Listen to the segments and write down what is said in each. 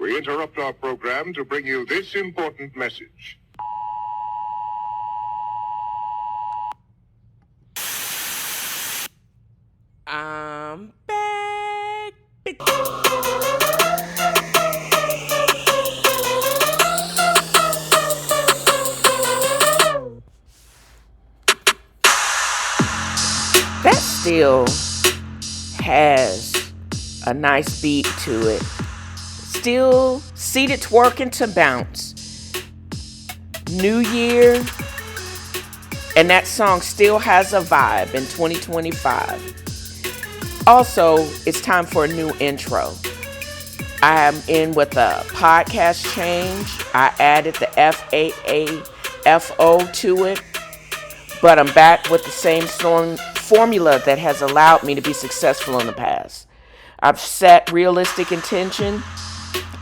We interrupt our program to bring you this important message. I'm back. That still has a nice beat to it. Still seated twerking to bounce. New year, and that song still has a vibe in 2025. Also, it's time for a new intro. I am in with a podcast change. I added the F.A.A.F.O to it, but I'm back with the same formula that has allowed me to be successful in the past. I've set realistic intention.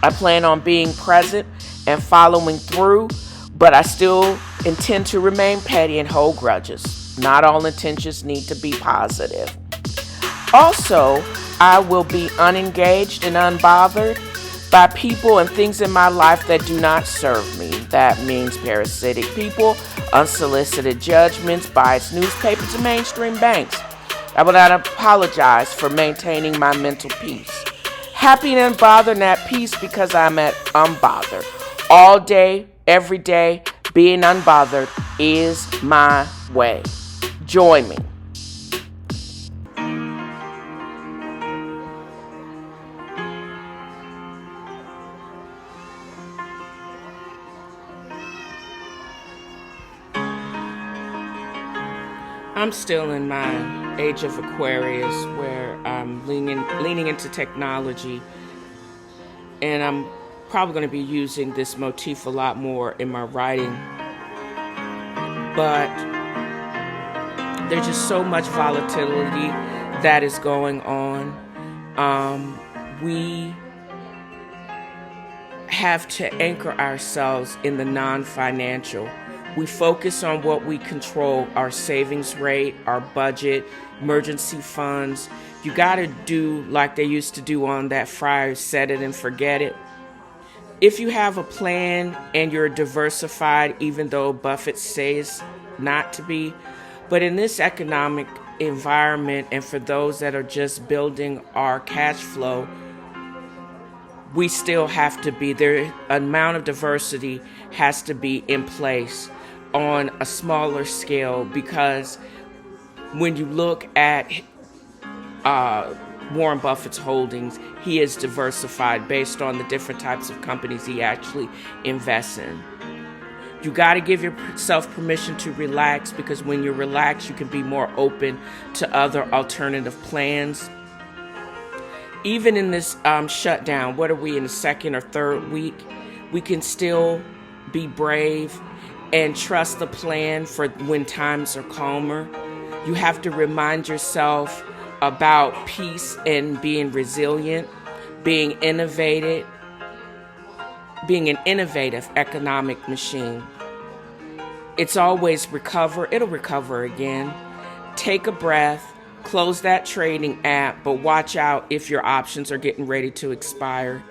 I plan on being present and following through, but I still intend to remain petty and hold grudges. Not all intentions need to be positive. Also, I will be unengaged and unbothered by people and things in my life that do not serve me. That means parasitic people, unsolicited judgments, biased newspapers, and mainstream banks. I will not apologize for maintaining my mental peace. Happy and unbothered and at peace because I'm at unbothered. All day, every day, being unbothered is my way. Join me. I'm still in my age of Aquarius where I'm leaning into technology, and I'm probably going to be using this motif a lot more in my writing. But there's just so much volatility that is going on. We have to anchor ourselves in the non-financial. We focus on what we control, our savings rate, our budget, emergency funds. You got to do like they used to do on that Friar, set it and forget it. If you have a plan and you're diversified, even though Buffett says not to be, but in this economic environment and for those that are just building our cash flow, we still have to be there. Amount of diversity has to be in place on a smaller scale, because when you look at Warren Buffett's holdings, he is diversified based on the different types of companies he actually invests in. You got to give yourself permission to relax, because when you relax, you can be more open to other alternative plans. Even in this shutdown, what are we in the second or third week? We can still be brave and trust the plan for when times are calmer. You have to remind yourself about peace and being resilient, being an innovative economic machine. It's always recover. It'll recover again. Take a breath. Close that trading app, but watch out if your options are getting ready to expire.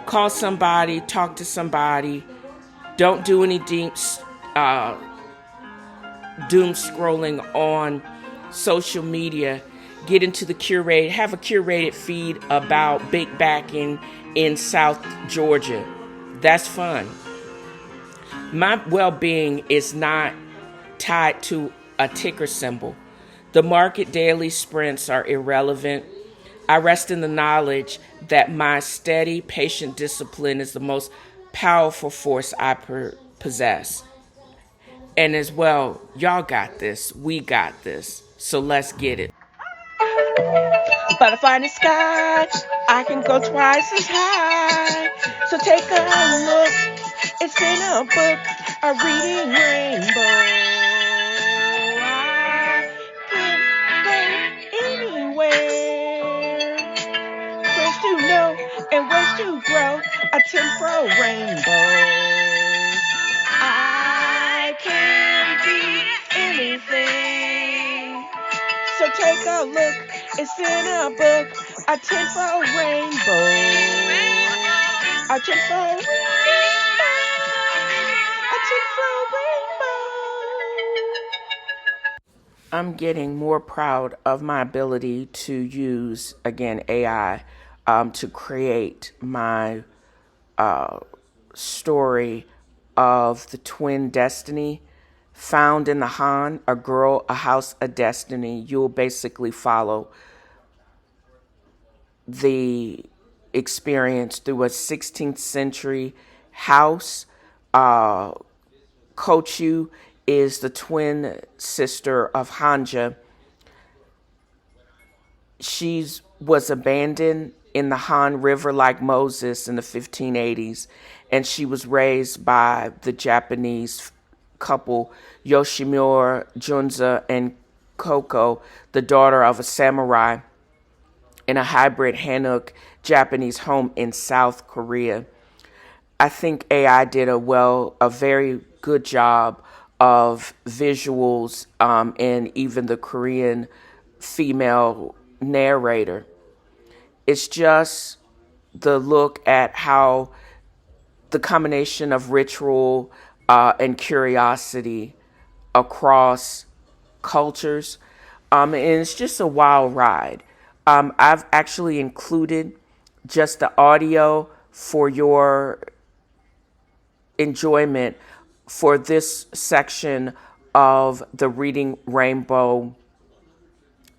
Call somebody, talk to somebody. Don't do any doom scrolling on social media. Get into have a curated feed about big backing in South Georgia. That's fun. My well-being is not tied to a ticker symbol. The market daily sprints are irrelevant. I rest in the knowledge that my steady, patient discipline is the most powerful force I possess. And as well, y'all got this. We got this. So let's get it. Butterfly in the sky, I can go twice as high. So take a look. It's in a book, a reading rainbow. To know and ways to grow a temporal rainbow. I can be anything. So take a look, it's in a book, a temporal rainbow. A tinfoil rainbow. A tinfoil rainbow. I'm getting more proud of my ability to use, again, AI to create my story of the twin destiny found in the Han, a girl, a house, a destiny. You'll basically follow the experience through a 16th century house. Kochu is the twin sister of Hanja. She was abandoned in the Han River like Moses in the 1580s, and she was raised by the Japanese couple Yoshimura Junza and Koko, the daughter of a samurai, in a hybrid Hanok Japanese home in South Korea. I think AI did a very good job of visuals, and even the Korean female narrator. It's just the look at how the combination of ritual and curiosity across cultures, and it's just a wild ride. I've actually included just the audio for your enjoyment for this section of the Reading Rainbow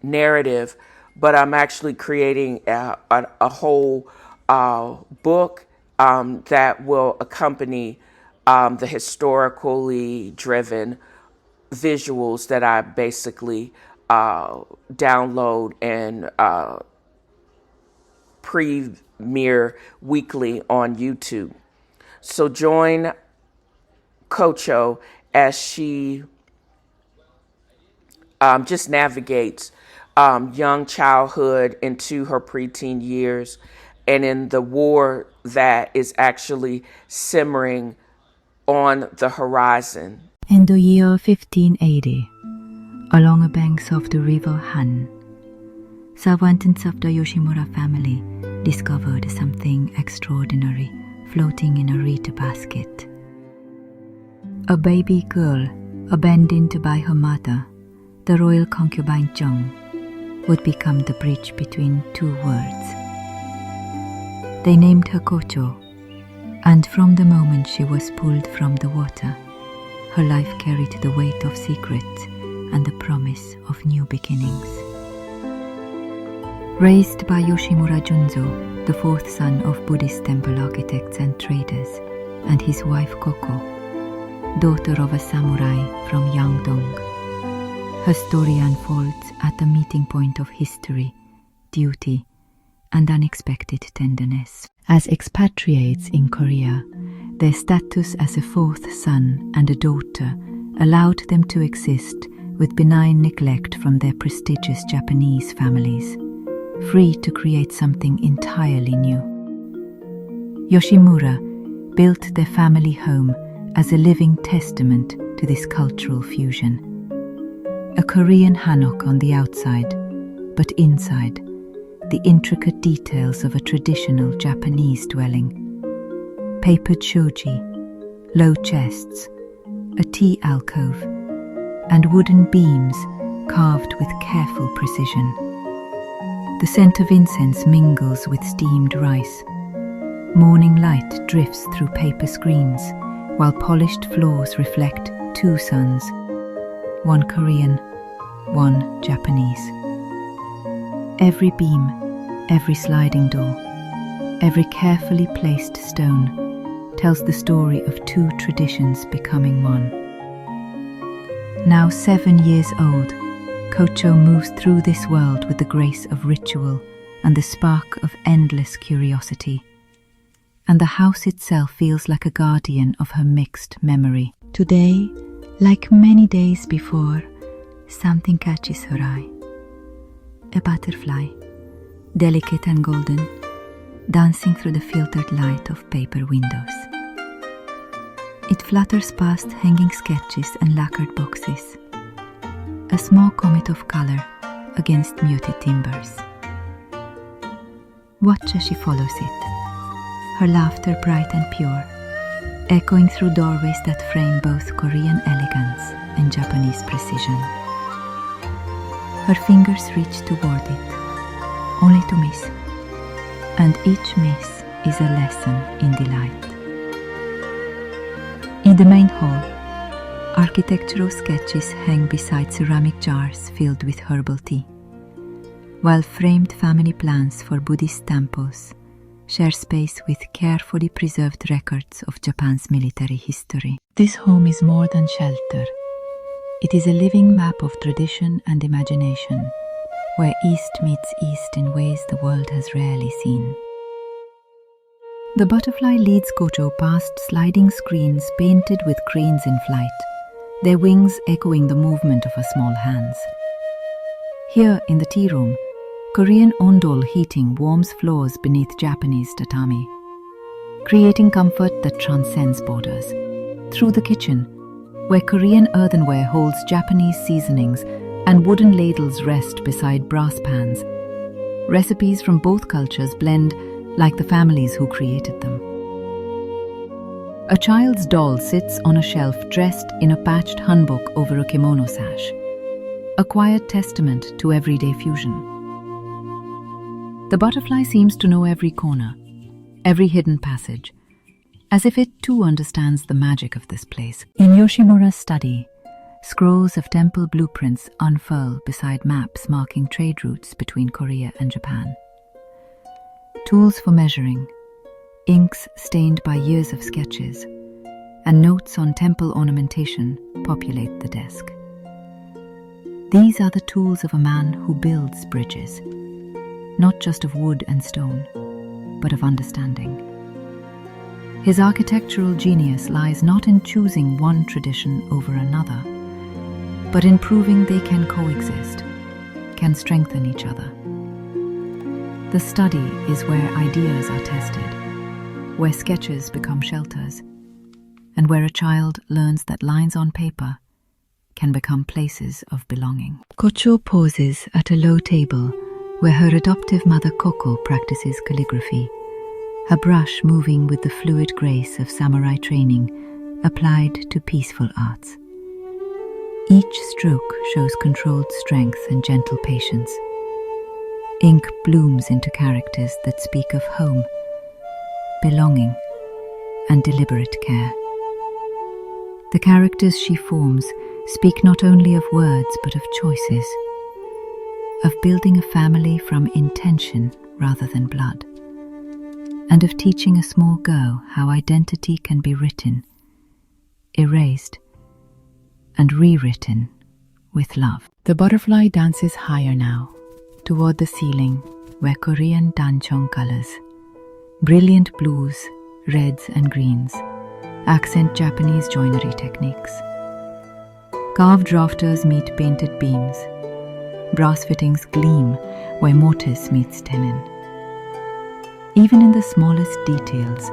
narrative, but I'm actually creating a whole book that will accompany the historically driven visuals that I basically download and premiere weekly on YouTube. So join Kocho as she just navigates young childhood into her preteen years and in the war that is actually simmering on the horizon. In the year 1580, along the banks of the river Han, servants of the Yoshimura family discovered something extraordinary floating in a reed basket. A baby girl abandoned by her mother, the royal concubine Zheng, would become the bridge between two worlds. They named her Kocho, and from the moment she was pulled from the water, her life carried the weight of secret and the promise of new beginnings. Raised by Yoshimura Junzo, the fourth son of Buddhist temple architects and traders, and his wife Koko, daughter of a samurai from Yangdong, her story unfolds at the meeting point of history, duty, and unexpected tenderness. As expatriates in Korea, their status as a fourth son and a daughter allowed them to exist with benign neglect from their prestigious Japanese families, free to create something entirely new. Yoshimura built their family home as a living testament to this cultural fusion. A Korean hanok on the outside, but inside, the intricate details of a traditional Japanese dwelling. Papered shoji, low chests, a tea alcove, and wooden beams carved with careful precision. The scent of incense mingles with steamed rice. Morning light drifts through paper screens, while polished floors reflect two suns, one Korean, one Japanese. Every beam, every sliding door, every carefully placed stone tells the story of two traditions becoming one. Now 7 years old, Kocho moves through this world with the grace of ritual and the spark of endless curiosity. And the house itself feels like a guardian of her mixed memory. Today, like many days before, something catches her eye. A butterfly, delicate and golden, dancing through the filtered light of paper windows. It flutters past hanging sketches and lacquered boxes, a small comet of color against muted timbers. Watch as she follows it, her laughter bright and pure, echoing through doorways that frame both Korean elegance and Japanese precision. Her fingers reach toward it, only to miss, and each miss is a lesson in delight. In the main hall, architectural sketches hang beside ceramic jars filled with herbal tea, while framed family plans for Buddhist temples share space with carefully preserved records of Japan's military history. This home is more than shelter. It is a living map of tradition and imagination, where East meets East in ways the world has rarely seen. The butterfly leads Kocho past sliding screens painted with cranes in flight, their wings echoing the movement of her small hands. Here in the tea room, Korean ondol heating warms floors beneath Japanese tatami, creating comfort that transcends borders. Through the kitchen, where Korean earthenware holds Japanese seasonings and wooden ladles rest beside brass pans, recipes from both cultures blend like the families who created them. A child's doll sits on a shelf dressed in a patched hanbok over a kimono sash, a quiet testament to everyday fusion. The butterfly seems to know every corner, every hidden passage, as if it too understands the magic of this place. In Yoshimura's study, scrolls of temple blueprints unfurl beside maps marking trade routes between Korea and Japan. Tools for measuring, inks stained by years of sketches, and notes on temple ornamentation populate the desk. These are the tools of a man who builds bridges, not just of wood and stone, but of understanding. His architectural genius lies not in choosing one tradition over another, but in proving they can coexist, can strengthen each other. The study is where ideas are tested, where sketches become shelters, and where a child learns that lines on paper can become places of belonging. Kocho pauses at a low table where her adoptive mother Koko practices calligraphy, her brush moving with the fluid grace of samurai training applied to peaceful arts. Each stroke shows controlled strength and gentle patience. Ink blooms into characters that speak of home, belonging, and deliberate care. The characters she forms speak not only of words but of choices, of building a family from intention rather than blood, and of teaching a small girl how identity can be written, erased, and rewritten with love. The butterfly dances higher now, toward the ceiling where Korean danchong colors, brilliant blues, reds and greens, accent Japanese joinery techniques. Carved rafters meet painted beams. Brass fittings gleam where mortise meets tenon. Even in the smallest details,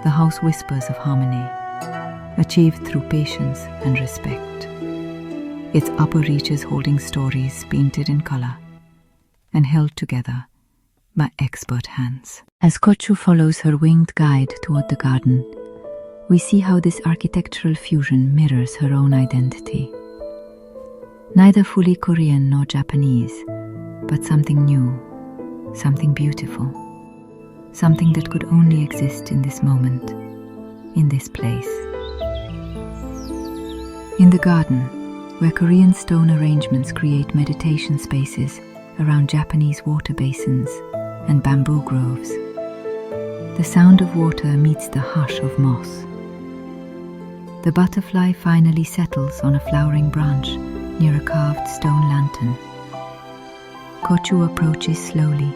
the house whispers of harmony, achieved through patience and respect. Its upper reaches holding stories painted in color and held together by expert hands. As Kochu follows her winged guide toward the garden, we see how this architectural fusion mirrors her own identity. Neither fully Korean nor Japanese, but something new, something beautiful, something that could only exist in this moment, in this place. In the garden, where Korean stone arrangements create meditation spaces around Japanese water basins and bamboo groves, the sound of water meets the hush of moss. The butterfly finally settles on a flowering branch near a carved stone lantern. Kochu approaches slowly,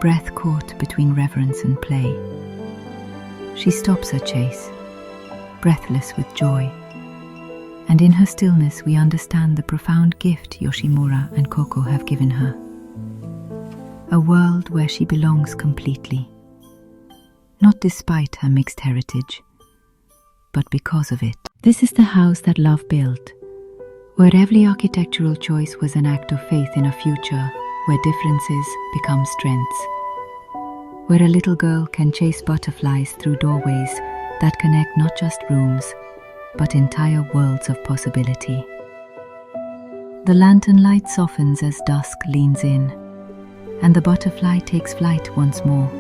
breath caught between reverence and play. She stops her chase, breathless with joy, and in her stillness we understand the profound gift Yoshimura and Koko have given her. A world where she belongs completely, not despite her mixed heritage, but because of it. This is the house that love built, where every architectural choice was an act of faith in a future where differences become strengths, where a little girl can chase butterflies through doorways that connect not just rooms, but entire worlds of possibility. The lantern light softens as dusk leans in, and the butterfly takes flight once more,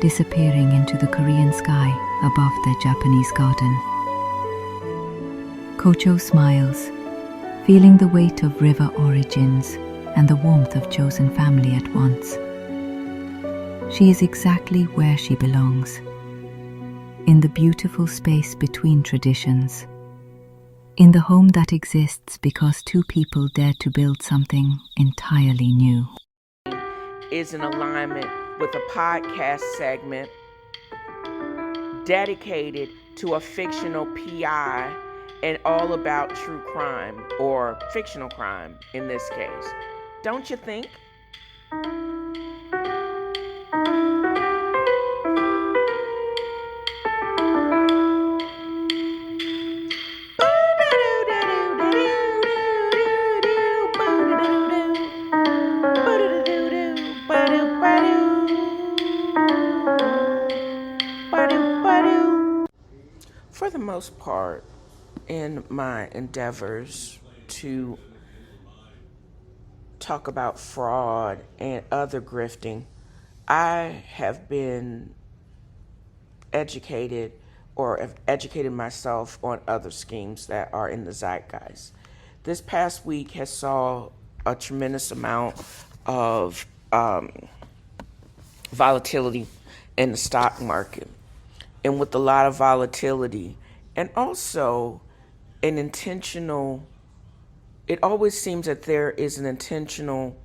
disappearing into the Korean sky above their Japanese garden. Kocho smiles, feeling the weight of river origins and the warmth of chosen family at once. She is exactly where she belongs, in the beautiful space between traditions, in the home that exists because two people dared to build something entirely new. Is in alignment with a podcast segment dedicated to a fictional PI and all about true crime, or fictional crime in this case. Don't you think? For the most part, in my endeavors to talk about fraud and other grifting, I have been educated or have educated myself on other schemes that are in the zeitgeist. This past week has saw a tremendous amount of volatility in the stock market. And with a lot of volatility and also an intentional, it always seems that there is an intentional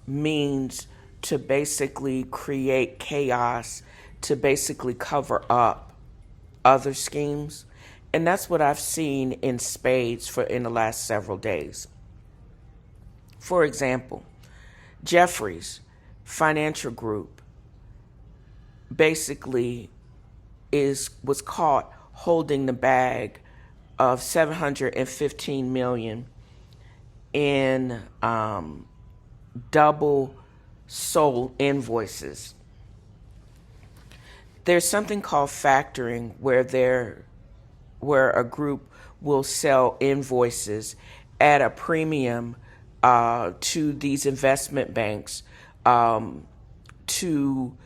means to basically create chaos, to basically cover up other schemes. And that's what I've seen in spades in the last several days. For example, Jeffries Financial Group basically was caught holding the bag of $715 million in double sold invoices. There's something called factoring where a group will sell invoices at a premium to these investment banks to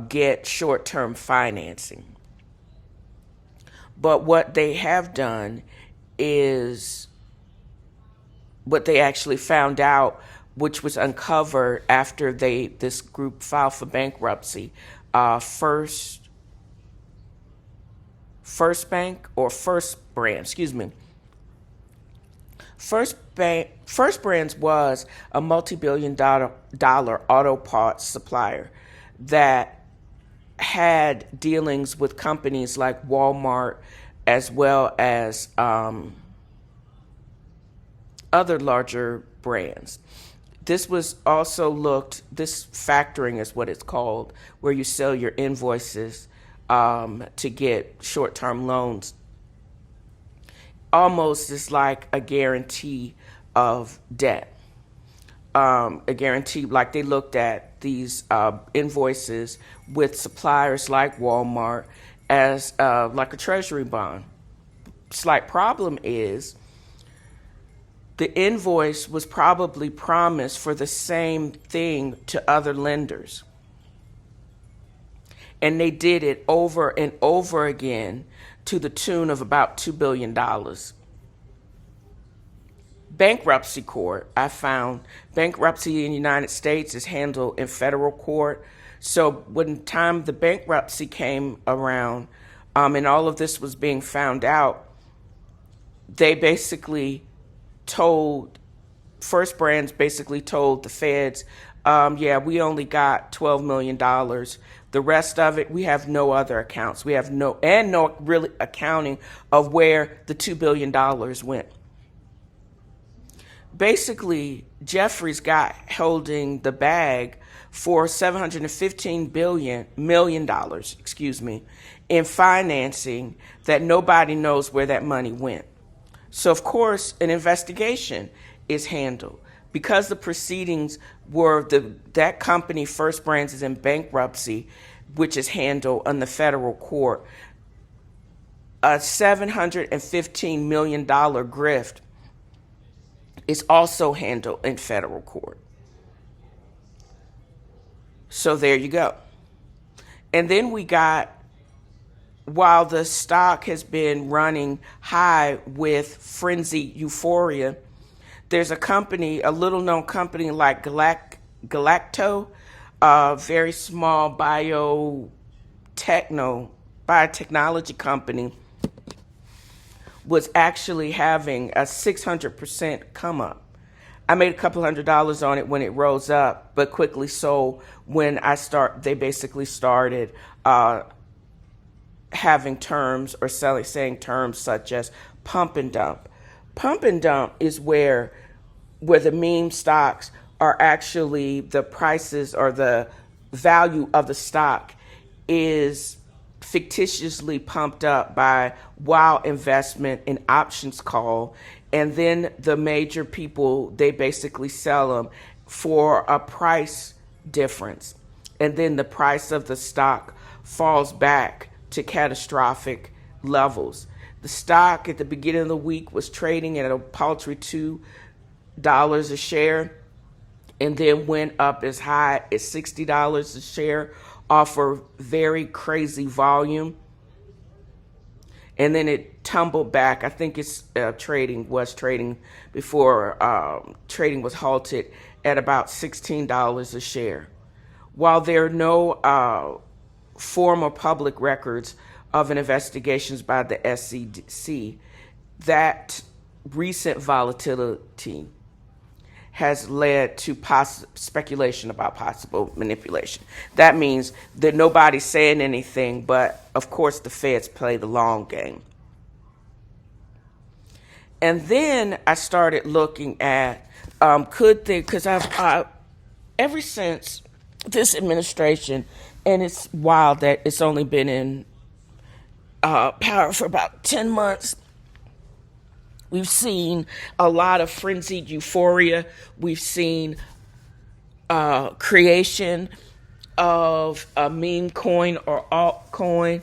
get short-term financing. But what they have done is what they actually found out, which was uncovered after this group filed for bankruptcy. First Brands was a multi-billion-dollar auto parts supplier that had dealings with companies like Walmart as well as other larger brands. This factoring is what it's called, where you sell your invoices to get short-term loans. Almost is like a guarantee of debt. A guarantee, like they looked at these invoices with suppliers like Walmart as like a treasury bond. Slight problem is the invoice was probably promised for the same thing to other lenders. And they did it over and over again to the tune of about $2 billion. Bankruptcy court, I found bankruptcy in the United States is handled in federal court. So when the time the bankruptcy came around and all of this was being found out, they basically First Brands basically told the feds, we only got $12 million. The rest of it, we have no other accounts. We have no really accounting of where the $2 billion went. Basically, Jeffries got holding the bag for $715 million, in financing that nobody knows where that money went. So, of course, an investigation is handled. because the proceedings were that company, First Brands, is in bankruptcy, which is handled in the federal court. A $715 million grift is also handled in federal court. So there you go. And then we got, while the stock has been running high with frenzied euphoria, there's a company, a little known company like Galacto, a very small biotechnology company, was actually having a 600% come up. I made a couple $100 on it when it rose up, but quickly sold when they basically started having terms or saying terms such as pump and dump. Pump and dump is where the meme stocks are actually, the prices or the value of the stock is fictitiously pumped up by wild investment in options call, and then the major people, they basically sell them for a price difference, and then the price of the stock falls back to catastrophic levels. The stock at the beginning of the week was trading at a paltry $2 a share, and then went up as high as $60 a share off of very crazy volume. And then it tumbled back. I think it's trading before trading was halted at about $16 a share. While there are no formal public records of an investigations by the SEC, that recent volatility has led to speculation about possible manipulation. That means that nobody's saying anything, but of course the feds play the long game. And then I started looking at because I've ever since this administration, and it's wild that it's only been in power for about 10 months. We've seen a lot of frenzied euphoria. We've seen creation of a meme coin or altcoin.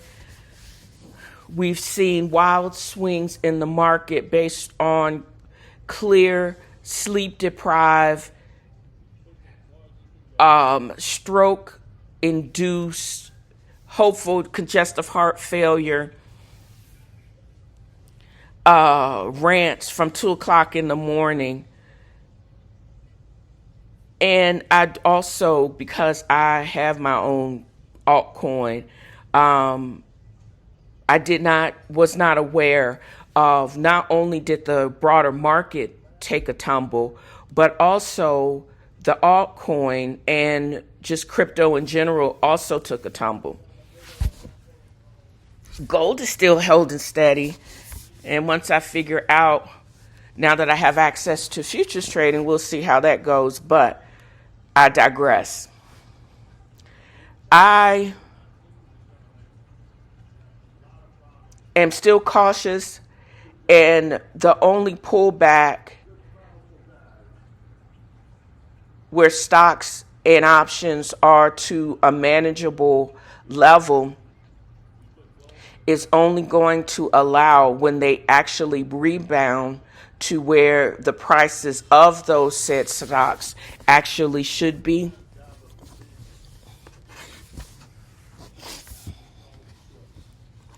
We've seen wild swings in the market based on clear, sleep-deprived, stroke-induced, hopeful congestive heart failure rants from 2 o'clock in the morning. And I also, because I have my own altcoin, was not aware of, not only did the broader market take a tumble, but also the altcoin and just crypto in general also took a tumble. Gold is still holding steady. And once I figure out, now that I have access to futures trading, we'll see how that goes. But I digress. I am still cautious, and the only pullback where stocks and options are to a manageable level is only going to allow when they actually rebound to where the prices of those said stocks actually should be.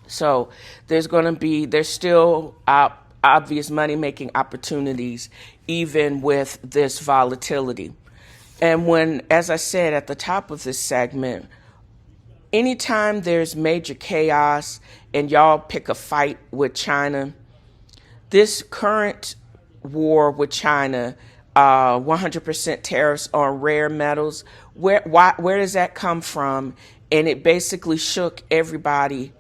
So there's still obvious money-making opportunities even with this volatility. And when, as I said at the top of this segment, anytime there's major chaos and y'all pick a fight with China, this current war with China, 100% tariffs on rare metals, where does that come from? And it basically shook everybody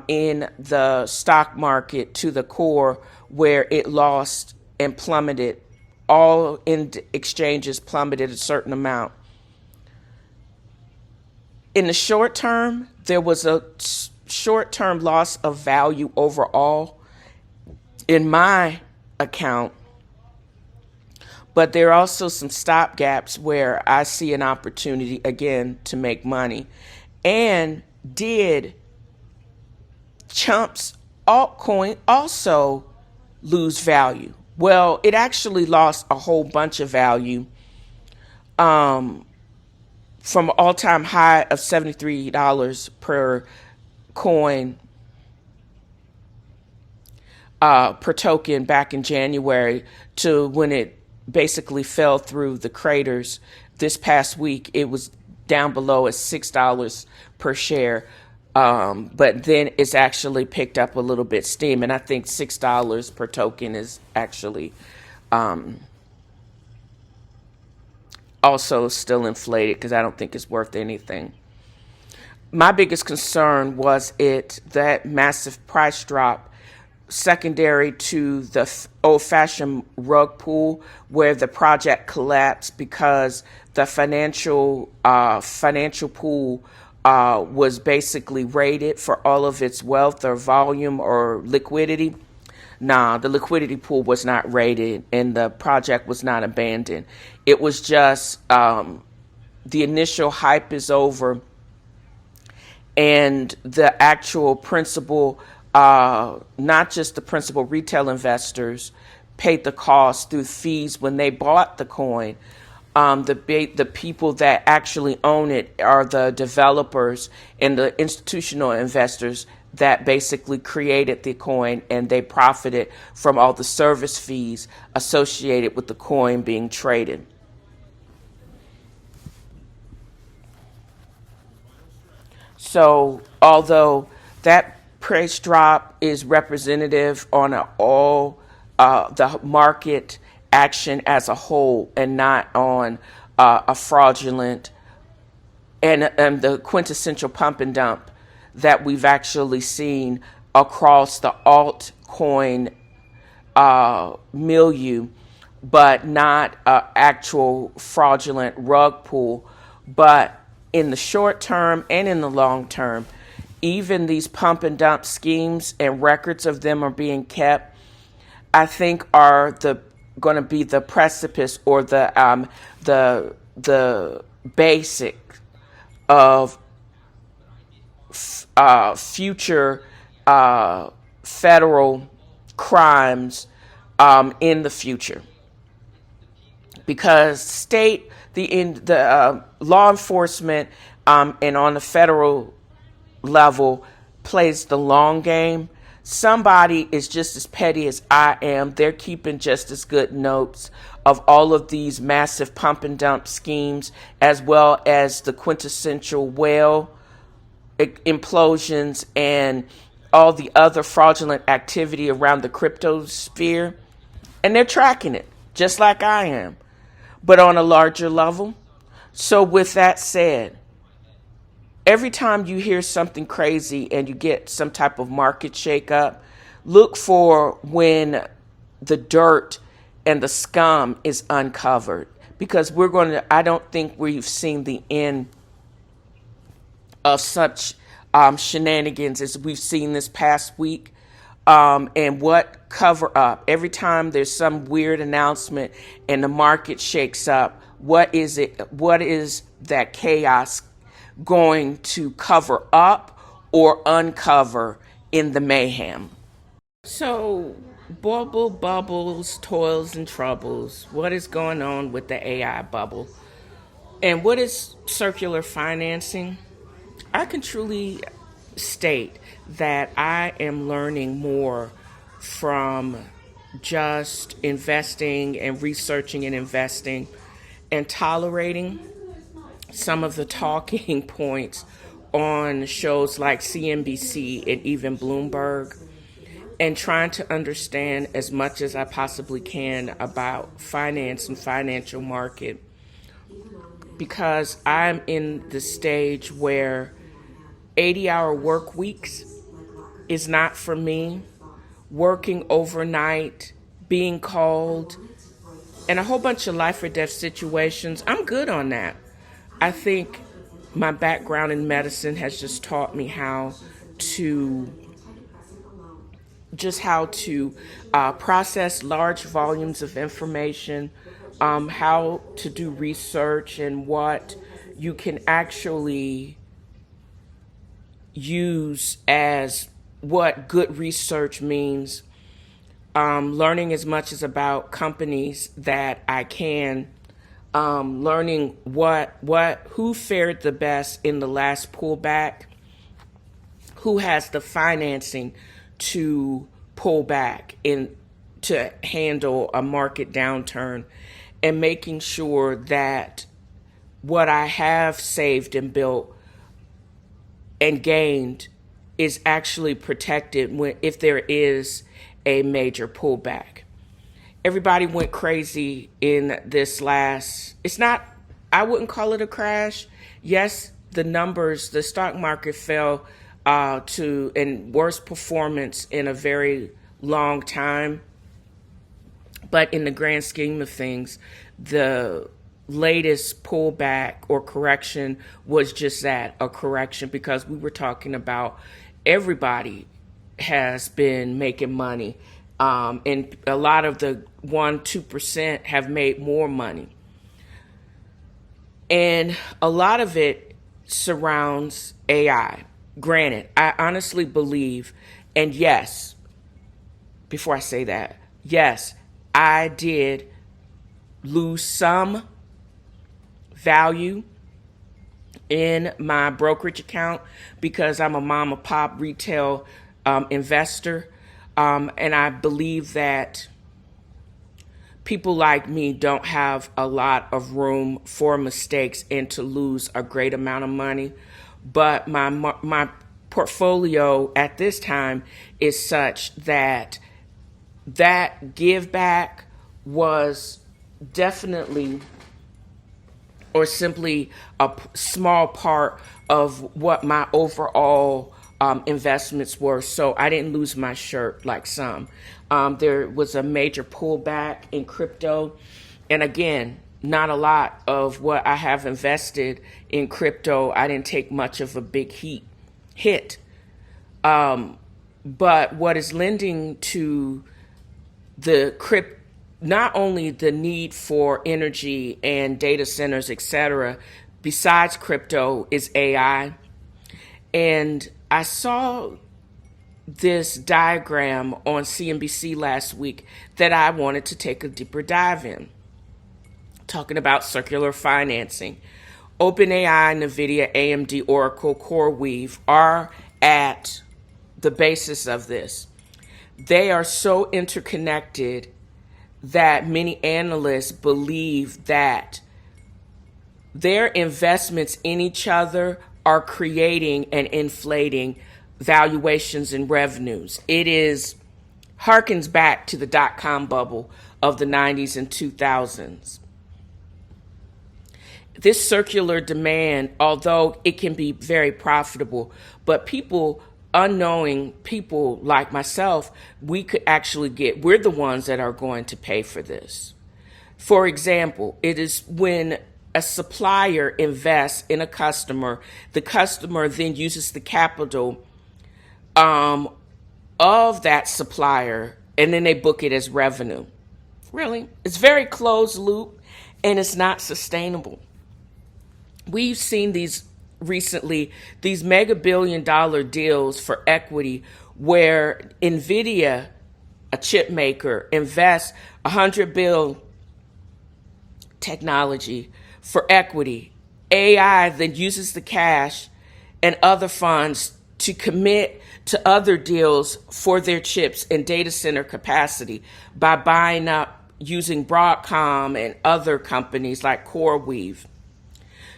in the stock market to the core, where it lost and plummeted. All in exchanges plummeted a certain amount. In the short term, there was a short-term loss of value overall in my account. But there are also some stop gaps where I see an opportunity again to make money. And did Chump's altcoin also lose value? Well, it actually lost a whole bunch of value from an all-time high of $73 per coin per token back in January to when it basically fell through the craters this past week. It was down below at $6 per share. But then it's actually picked up a little bit steam. And I think $6 per token is actually also still inflated because I don't think it's worth anything. My biggest concern was that massive price drop secondary to the old-fashioned rug pull where the project collapsed because the financial pool was basically rated for all of its wealth or volume or liquidity. Nah, the liquidity pool was not rated and the project was not abandoned. It was just the initial hype is over and the actual principal, not just the principal retail investors, paid the cost through fees when they bought the coin. The people that actually own it are the developers and the institutional investors that basically created the coin, and they profited from all the service fees associated with the coin being traded. So although that price drop is representative on the market action as a whole and not on a fraudulent and the quintessential pump and dump that we've actually seen across the altcoin milieu, but not an actual fraudulent rug pull. But in the short term and in the long term, even these pump and dump schemes and records of them are being kept, I think are going to be the precipice or the basic of future federal crimes in the future, because the law enforcement and on the federal level plays the long game. Somebody is just as petty as I am. They're keeping just as good notes of all of these massive pump and dump schemes, as well as the quintessential whale implosions and all the other fraudulent activity around the crypto sphere. And they're tracking it, just like I am, but on a larger level. So with that said, every time you hear something crazy and you get some type of market shakeup, look for when the dirt and the scum is uncovered, because I don't think we've seen the end of such shenanigans as we've seen this past week. And what cover up? Every time there's some weird announcement and the market shakes up, what is it? What is that chaos going to cover up or uncover in the mayhem? So, bubbles, toils, and troubles. What is going on with the AI bubble? And what is circular financing? I can truly state that I am learning more from just investing and researching and investing and tolerating some of the talking points on shows like CNBC and even Bloomberg, and trying to understand as much as I possibly can about finance and financial market, because I'm in the stage where 80-hour work weeks is not for me. Working overnight, being called, and a whole bunch of life or death situations, I'm good on that. I think my background in medicine has just taught me how to just how to process large volumes of information, how to do research, and what you can actually use as what good research means. Learning as much as about companies that I can. Learning who fared the best in the last pullback, who has the financing to pull back in to handle a market downturn, and making sure that what I have saved and built and gained is actually protected if there is a major pullback. Everybody went crazy in this I wouldn't call it a crash. Yes, the stock market fell to in worst performance in a very long time. But in the grand scheme of things, the latest pullback or correction was just that, a correction, because we were talking about everybody has been making money. And a lot of the 1-2% have made more money. And a lot of it surrounds AI. Granted, I honestly believe, and yes, before I say that, yes, I did lose some value in my brokerage account because I'm a mom and pop retail investor. And I believe that people like me don't have a lot of room for mistakes and to lose a great amount of money. But my portfolio at this time is such that give back was definitely or simply a small part of what my overall investments were. So I didn't lose my shirt like some. There was a major pullback in crypto. And again, not a lot of what I have invested in crypto. I didn't take much of a big hit. But what is lending to not only the need for energy and data centers, etc., besides crypto, is AI. And I saw this diagram on CNBC last week that I wanted to take a deeper dive in, talking about circular financing. OpenAI, NVIDIA, AMD, Oracle, CoreWeave are at the basis of this. They are so interconnected that many analysts believe that their investments in each other are creating and inflating valuations and revenues. It harkens back to the dot-com bubble of the 90s and 2000s. This circular demand, although it can be very profitable, but unknowing people like myself, we're the ones that are going to pay for this. For example, it is when a supplier invests in a customer, the customer then uses the capital of that supplier, and then they book it as revenue. Really? It's very closed loop, and it's not sustainable. We've seen these mega billion-dollar deals for equity where NVIDIA, a chip maker, invests $100 billion technology for equity. AI then uses the cash and other funds to commit to other deals for their chips and data center capacity by buying up using Broadcom and other companies like CoreWeave.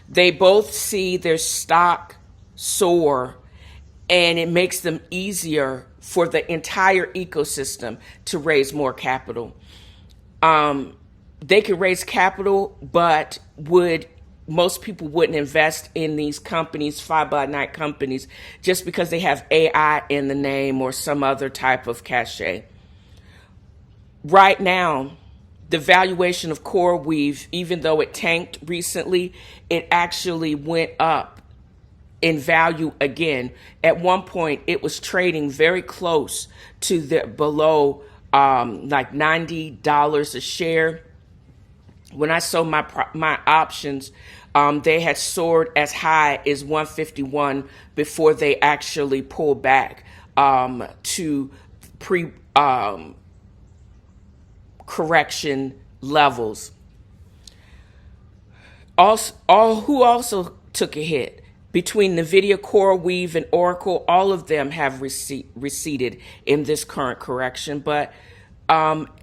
They both see their stock soar, and it makes them easier for the entire ecosystem to raise more capital. They could raise capital, but most people wouldn't invest in these companies, fly-by-night companies, just because they have AI in the name or some other type of cachet. Right now, the valuation of CoreWeave, even though it tanked recently, it actually went up in value again. At one point, it was trading very close to the below like $90 a share. When I sold my options, they had soared as high as 151 before they actually pulled back to pre correction levels. Who also took a hit? Between NVIDIA, CoreWeave, and Oracle, all of them have receded in this current correction. But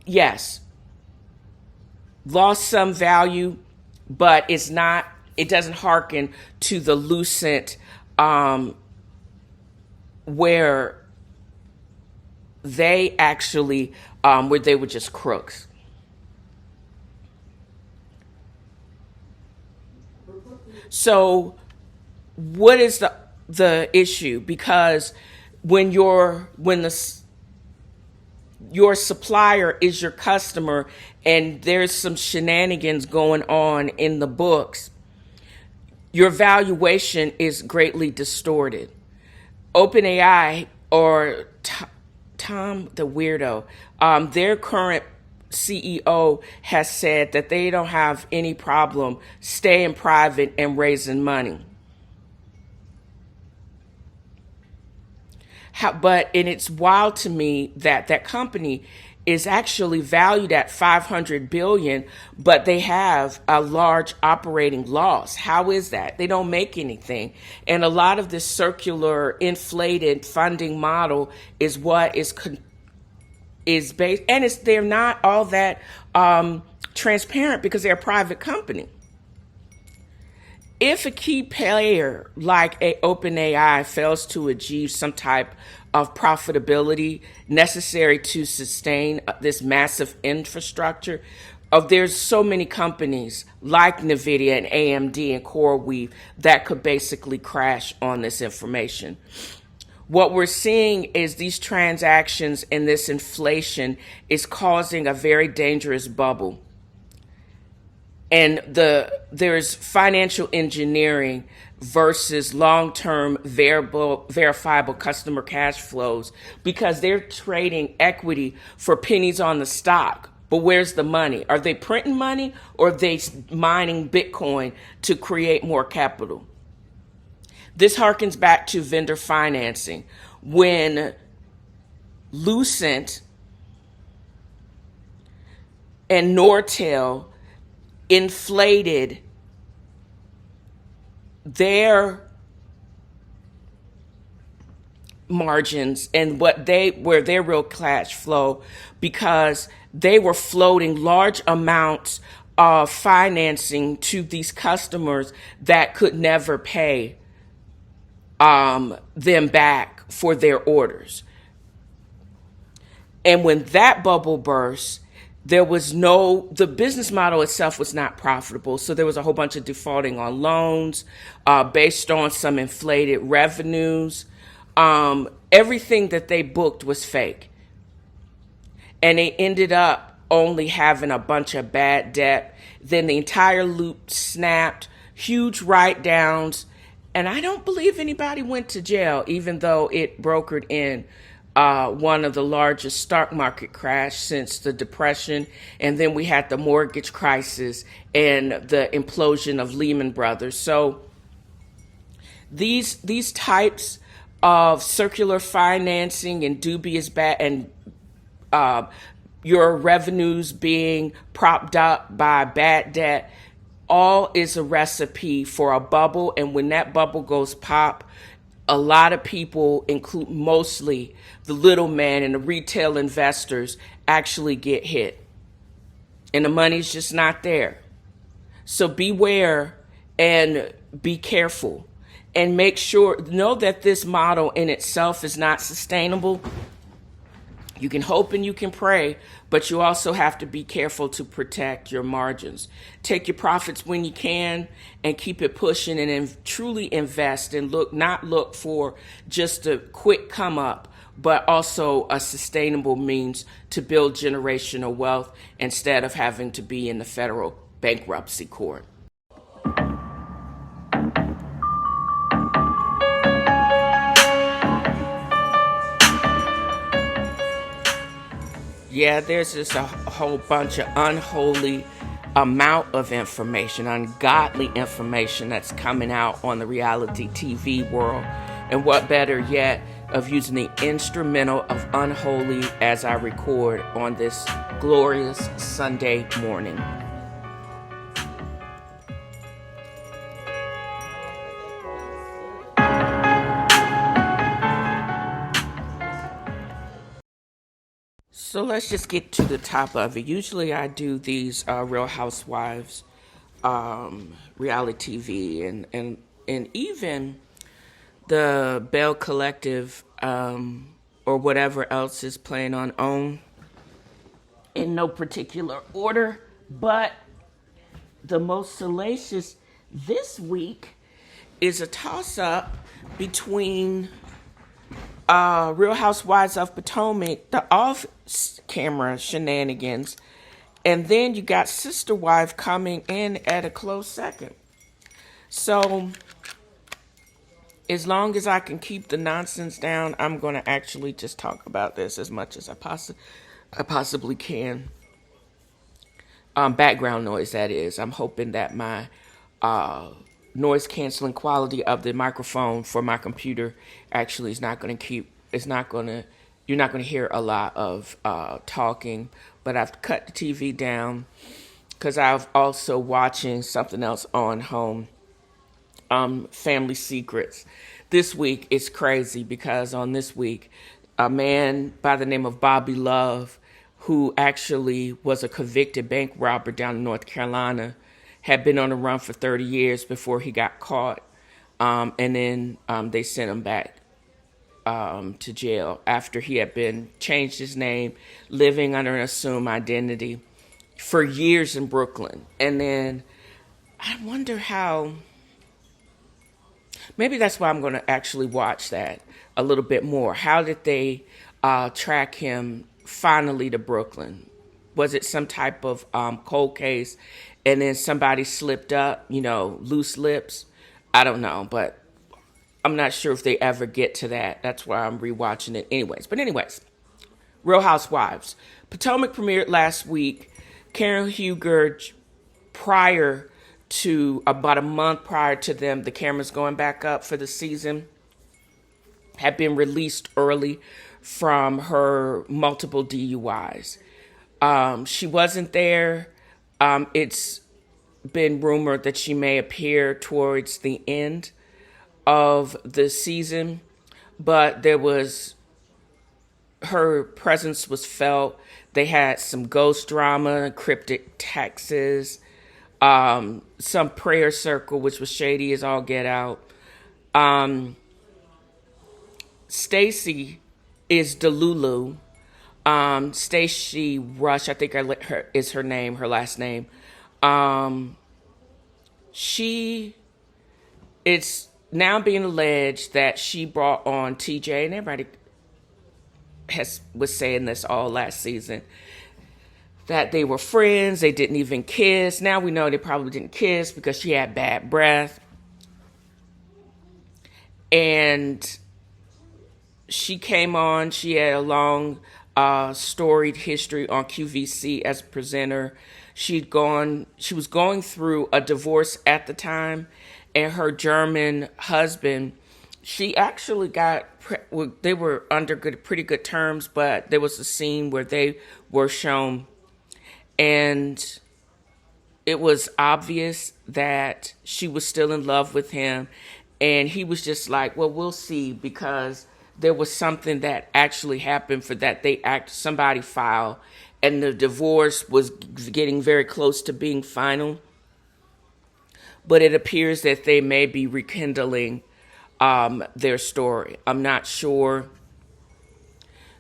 yes, lost some value, but it doesn't hearken to the Lucent where they actually, where they were just crooks. So what is the issue? Because when your supplier is your customer and there's some shenanigans going on in the books, your valuation is greatly distorted. OpenAI, or Tom the weirdo, their current CEO has said that they don't have any problem staying private and raising money. And it's wild to me that that company is actually valued at $500 billion, but they have a large operating loss. How is that? They don't make anything. And a lot of this circular inflated funding model is what is based, and they're not all that transparent because they're a private company. If a key player like OpenAI fails to achieve some type of profitability necessary to sustain this massive infrastructure, there's so many companies like NVIDIA and AMD and CoreWeave that could basically crash on this information. What we're seeing is these transactions and this inflation is causing a very dangerous bubble. And there's financial engineering versus long-term verifiable customer cash flows, because they're trading equity for pennies on the stock. But where's the money? Are they printing money, or are they mining Bitcoin to create more capital? This harkens back to vendor financing. When Lucent and Nortel inflated their margins and where their real cash flow, because they were floating large amounts of financing to these customers that could never pay them back for their orders. And when that bubble burst, the business model itself was not profitable. So there was a whole bunch of defaulting on loans based on some inflated revenues. Everything that they booked was fake. And they ended up only having a bunch of bad debt. Then the entire loop snapped, huge write-downs. And I don't believe anybody went to jail, even though it brokered in one of the largest stock market crash since the Depression. And then we had the mortgage crisis and the implosion of Lehman Brothers. So these types of circular financing and dubious and your revenues being propped up by bad debt, all is a recipe for a bubble. And when that bubble goes pop, a lot of people, include mostly the little man and the retail investors, actually get hit. And the money's just not there. So beware and be careful. And know that this model in itself is not sustainable. You can hope and you can pray, but you also have to be careful to protect your margins. Take your profits when you can and keep it pushing, and truly invest and not look for just a quick come up, but also a sustainable means to build generational wealth instead of having to be in the federal bankruptcy court. Yeah, there's just a whole bunch of unholy amount of information, ungodly information that's coming out on the reality TV world. And what better yet of using the instrumental of unholy as I record on this glorious Sunday morning. So let's just get to the top of it. Usually I do these Real Housewives reality TV and even the Bell Collective or whatever else is playing on OWN in no particular order. But the most salacious this week is a toss-up between Real Housewives of Potomac, the off-camera shenanigans, and then you got Sister Wife coming in at a close second. So, as long as I can keep the nonsense down, I'm going to actually just talk about this as much as I possibly can. Background noise, that is. I'm hoping that my noise canceling quality of the microphone for my computer actually is not going to you're not going to hear a lot of talking, but I've cut the TV down because I've also watching something else on home, Family Secrets. This week is crazy because on this week, a man by the name of Bobby Love, who actually was a convicted bank robber down in North Carolina, had been on the run for 30 years before he got caught. And then they sent him back to jail after he had been changed his name, living under an assumed identity for years in Brooklyn. And then I wonder how, maybe that's why I'm going to actually watch that a little bit more. How did they track him finally to Brooklyn? Was it some type of cold case and then somebody slipped up, loose lips? I don't know, but I'm not sure if they ever get to that. That's why I'm rewatching it anyways. But anyways, Real Housewives. Potomac premiered last week. Karen Huger, prior to, about a month prior to them, the cameras going back up for the season, had been released early from her multiple DUIs. She wasn't there. It's been rumored that she may appear towards the end of the season, but her presence was felt. They had some ghost drama, cryptic texts, some prayer circle, which was shady as all get out. Stacy is Delulu. Stacey Rush, I think is her name, her last name. It's now being alleged that she brought on TJ, and everybody was saying this all last season, that they were friends, they didn't even kiss. Now we know they probably didn't kiss because she had bad breath. And she came on, she had a long, storied history on QVC as a presenter. She was going through a divorce at the time, and her German husband, she actually they were under pretty good terms, but there was a scene where they were shown, and it was obvious that she was still in love with him, and he was just like, well, we'll see, because there was something that actually happened for that somebody filed, and the divorce was getting very close to being final. But it appears that they may be rekindling their story. I'm not sure.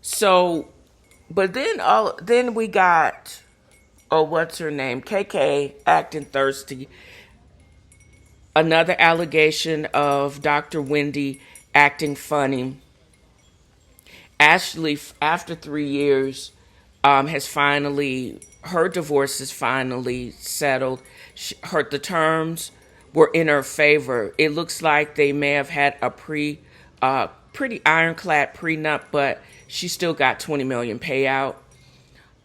So, but then we got, what's her name? KK acting thirsty. Another allegation of Dr. Wendy acting funny. Ashley, after 3 years, her divorce is finally settled. The terms were in her favor. It looks like they may have had a pretty ironclad prenup, but she still got $20 million payout.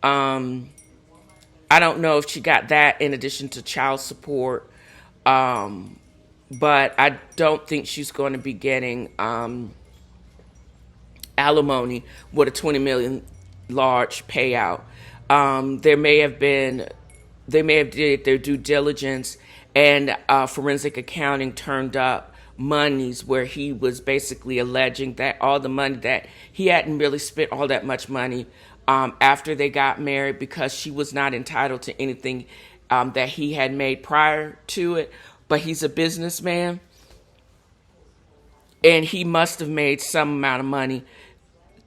I don't know if she got that in addition to child support, but I don't think she's going to be getting alimony with a 20 million large payout. There may have been, they may have did their due diligence, and forensic accounting turned up monies where he was basically alleging that all the money that he hadn't really spent all that much money after they got married, because she was not entitled to anything that he had made prior to it. But he's a businessman, and he must have made some amount of money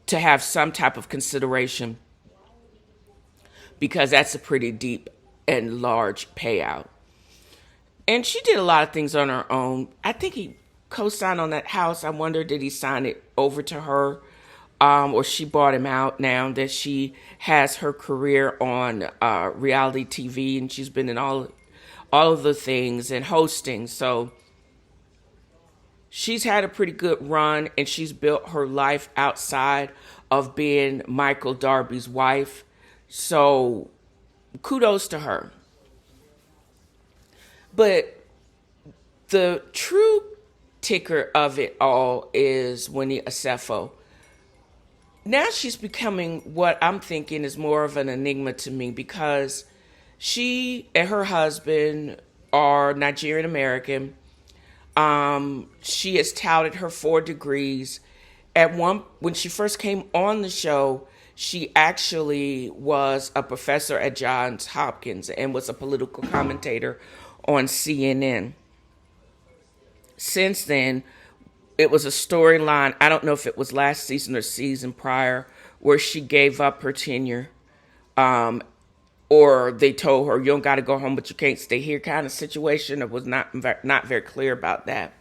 to have some type of consideration, because that's a pretty deep and large payout. And she did a lot of things on her own. I think he co-signed on that house. I wonder, did he sign it over to her, or she bought him out now that she has her career on reality TV, and she's been in all of the things and hosting. So she's had a pretty good run, and she's built her life outside of being Michael Darby's wife. So kudos to her. But the true ticker of it all is Winnie Asefo. Now she's becoming what I'm thinking is more of an enigma to me, because she and her husband are Nigerian American. She has touted her 4 degrees. When she first came on the show, she actually was a professor at Johns Hopkins and was a political commentator on CNN. Since then, it was a storyline, I don't know if it was last season or season prior, where she gave up her tenure. Or they told her, you don't got to go home, but you can't stay here kind of situation. It was not very clear about that.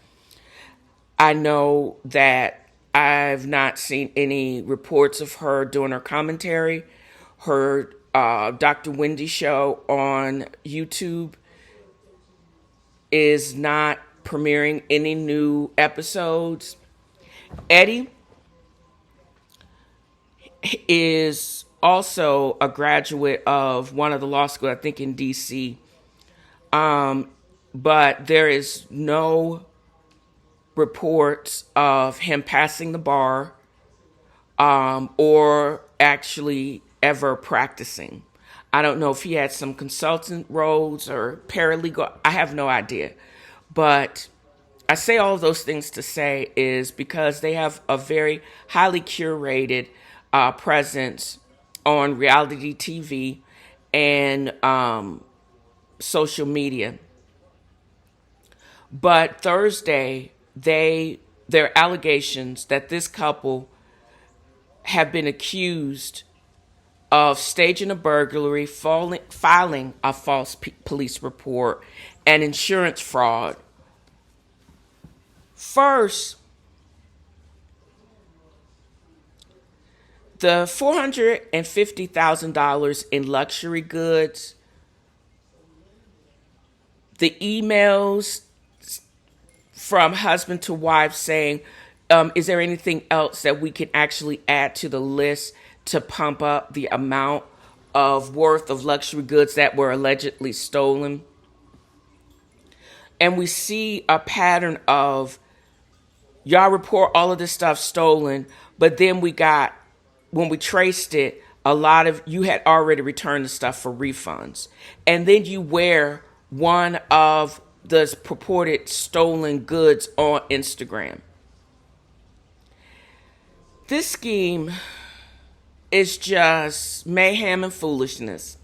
I know that I've not seen any reports of her doing her commentary. Her Dr. Wendy show on YouTube is not premiering any new episodes. Eddie is also a graduate of one of the law schools, I think in DC. But there is no reports of him passing the bar or actually ever practicing. I don't know if he had some consultant roles or paralegal. I have no idea. But I say all of those things to say is because they have a very highly curated presence on reality TV and social media. But Thursday, their allegations that this couple have been accused of staging a burglary, filing a false police report, and insurance fraud. First, the $450,000 in luxury goods, the emails from husband to wife saying, is there anything else that we can actually add to the list to pump up the amount of worth of luxury goods that were allegedly stolen? And we see a pattern of y'all report all of this stuff stolen, but then when we traced it, a lot of you had already returned the stuff for refunds. And then you wear one of the purported stolen goods on Instagram. This scheme is just mayhem and foolishness.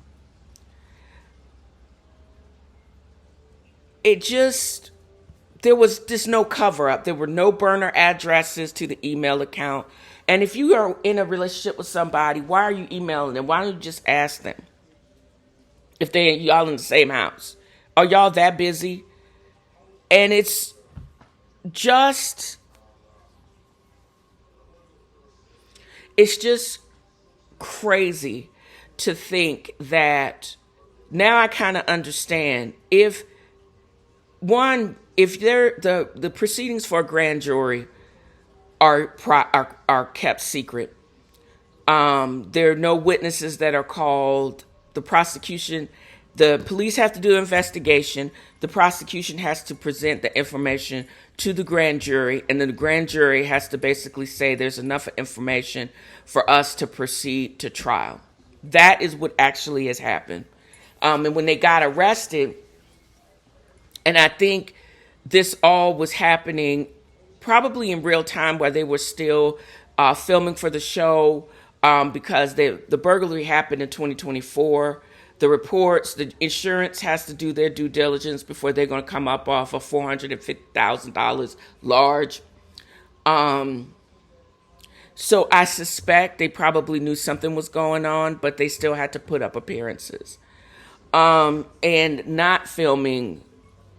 There was just no cover up. There were no burner addresses to the email account. And if you are in a relationship with somebody, why are you emailing them? Why don't you just ask them if y'all in the same house? Are y'all that busy? And it's just crazy to think that now I kind of understand if the proceedings for a grand jury are kept secret, There are no witnesses that are called. The police have to do an investigation. The prosecution has to present the information to the grand jury, and then the grand jury has to basically say there's enough information for us to proceed to trial. That is what actually has happened. And when they got arrested, and I think this all was happening probably in real time while they were still filming for the show, because the burglary happened in 2024. The reports, the insurance has to do their due diligence before they're going to come up off of $450,000 large. So I suspect they probably knew something was going on, but they still had to put up appearances. And not filming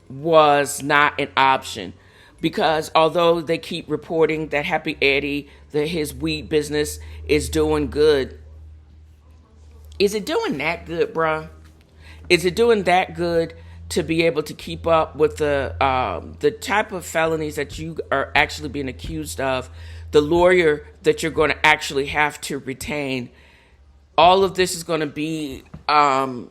was not an option, because although they keep reporting that Happy Eddie, that his weed business is doing good, is it doing that good, bruh? Is it doing that good to be able to keep up with the type of felonies that you are actually being accused of, the lawyer that you're going to actually have to retain? All of this is going to be, and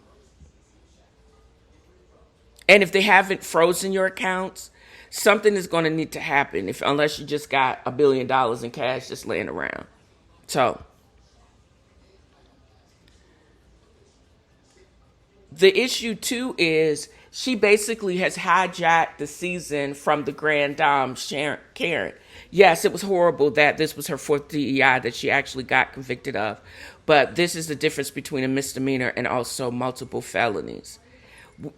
if they haven't frozen your accounts, something is going to need to happen, unless you just got $1 billion in cash just laying around. So the issue too is she basically has hijacked the season from the grand dame, Karen. Yes, it was horrible that this was her fourth DEI that she actually got convicted of, but this is the difference between a misdemeanor and also multiple felonies.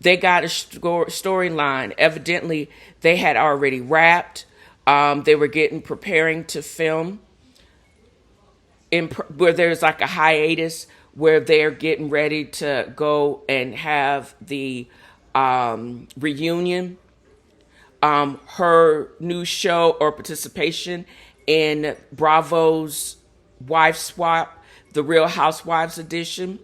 They got a storyline. Evidently, they had already wrapped. They were preparing to film, where there's like a hiatus where they're getting ready to go and have the reunion. Her new show or participation in Bravo's Wife Swap, the Real Housewives edition,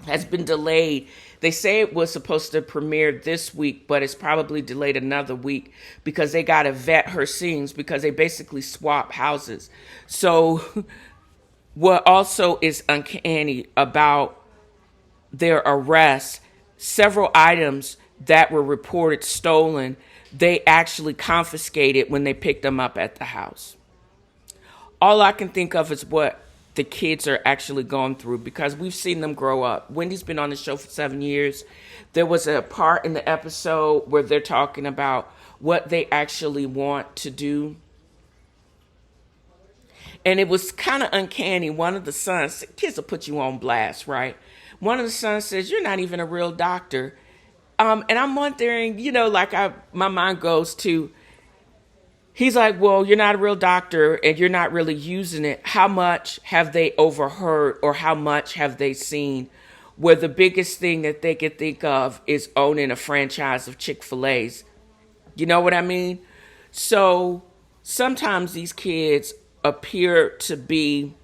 has been delayed. They say it was supposed to premiere this week, but it's probably delayed another week because they got to vet her scenes, because they basically swap houses. So what also is uncanny about their arrest, several items that were reported stolen, they actually confiscated when they picked them up at the house. All I can think of is what the kids are actually going through, because we've seen them grow up. Wendy's been on the show for 7 years. There was a part in the episode where they're talking about what they actually want to do. And it was kind of uncanny. One of the sons, kids will put you on blast, right? One of the sons says, "You're not even a real doctor." And I'm wondering, my mind goes to, he's like, well, you're not a real doctor and you're not really using it. How much have they overheard, or how much have they seen, where the biggest thing that they could think of is owning a franchise of Chick-fil-A's? You know what I mean? So sometimes these kids appear to be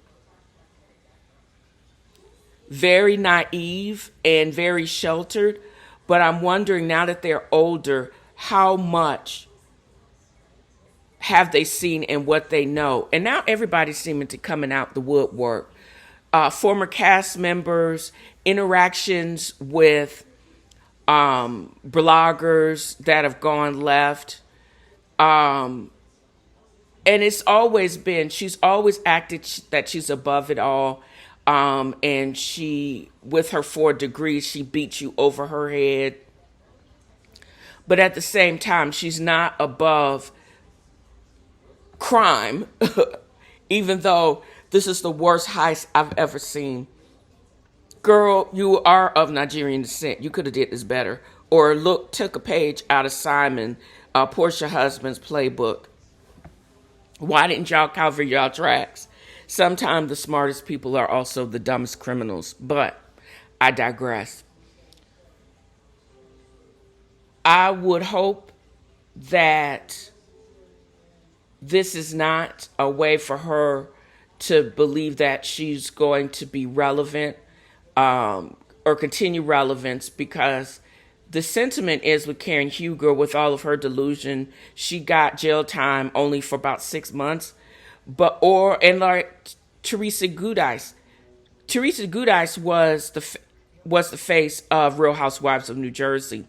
very naive and very sheltered, but I'm wondering, now that they're older, how much have they seen and what they know? And now everybody's seeming to coming out the woodwork. Former cast members, interactions with bloggers that have gone left. And it's always been, she's always acted that she's above it all. And she, with her 4 degrees, she beats you over her head. But at the same time, she's not above crime, even though this is the worst heist I've ever seen. Girl, you are of Nigerian descent. You could have did this better. Or took a page out of Simon, Portia husband's playbook. Why didn't y'all cover y'all tracks? Sometimes the smartest people are also the dumbest criminals, but I digress. I would hope that this is not a way for her to believe that she's going to be relevant, or continue relevance, because the sentiment is with Karen Huger, with all of her delusion, she got jail time only for about 6 months. And like Teresa Giudice. Teresa Giudice was the face of Real Housewives of New Jersey.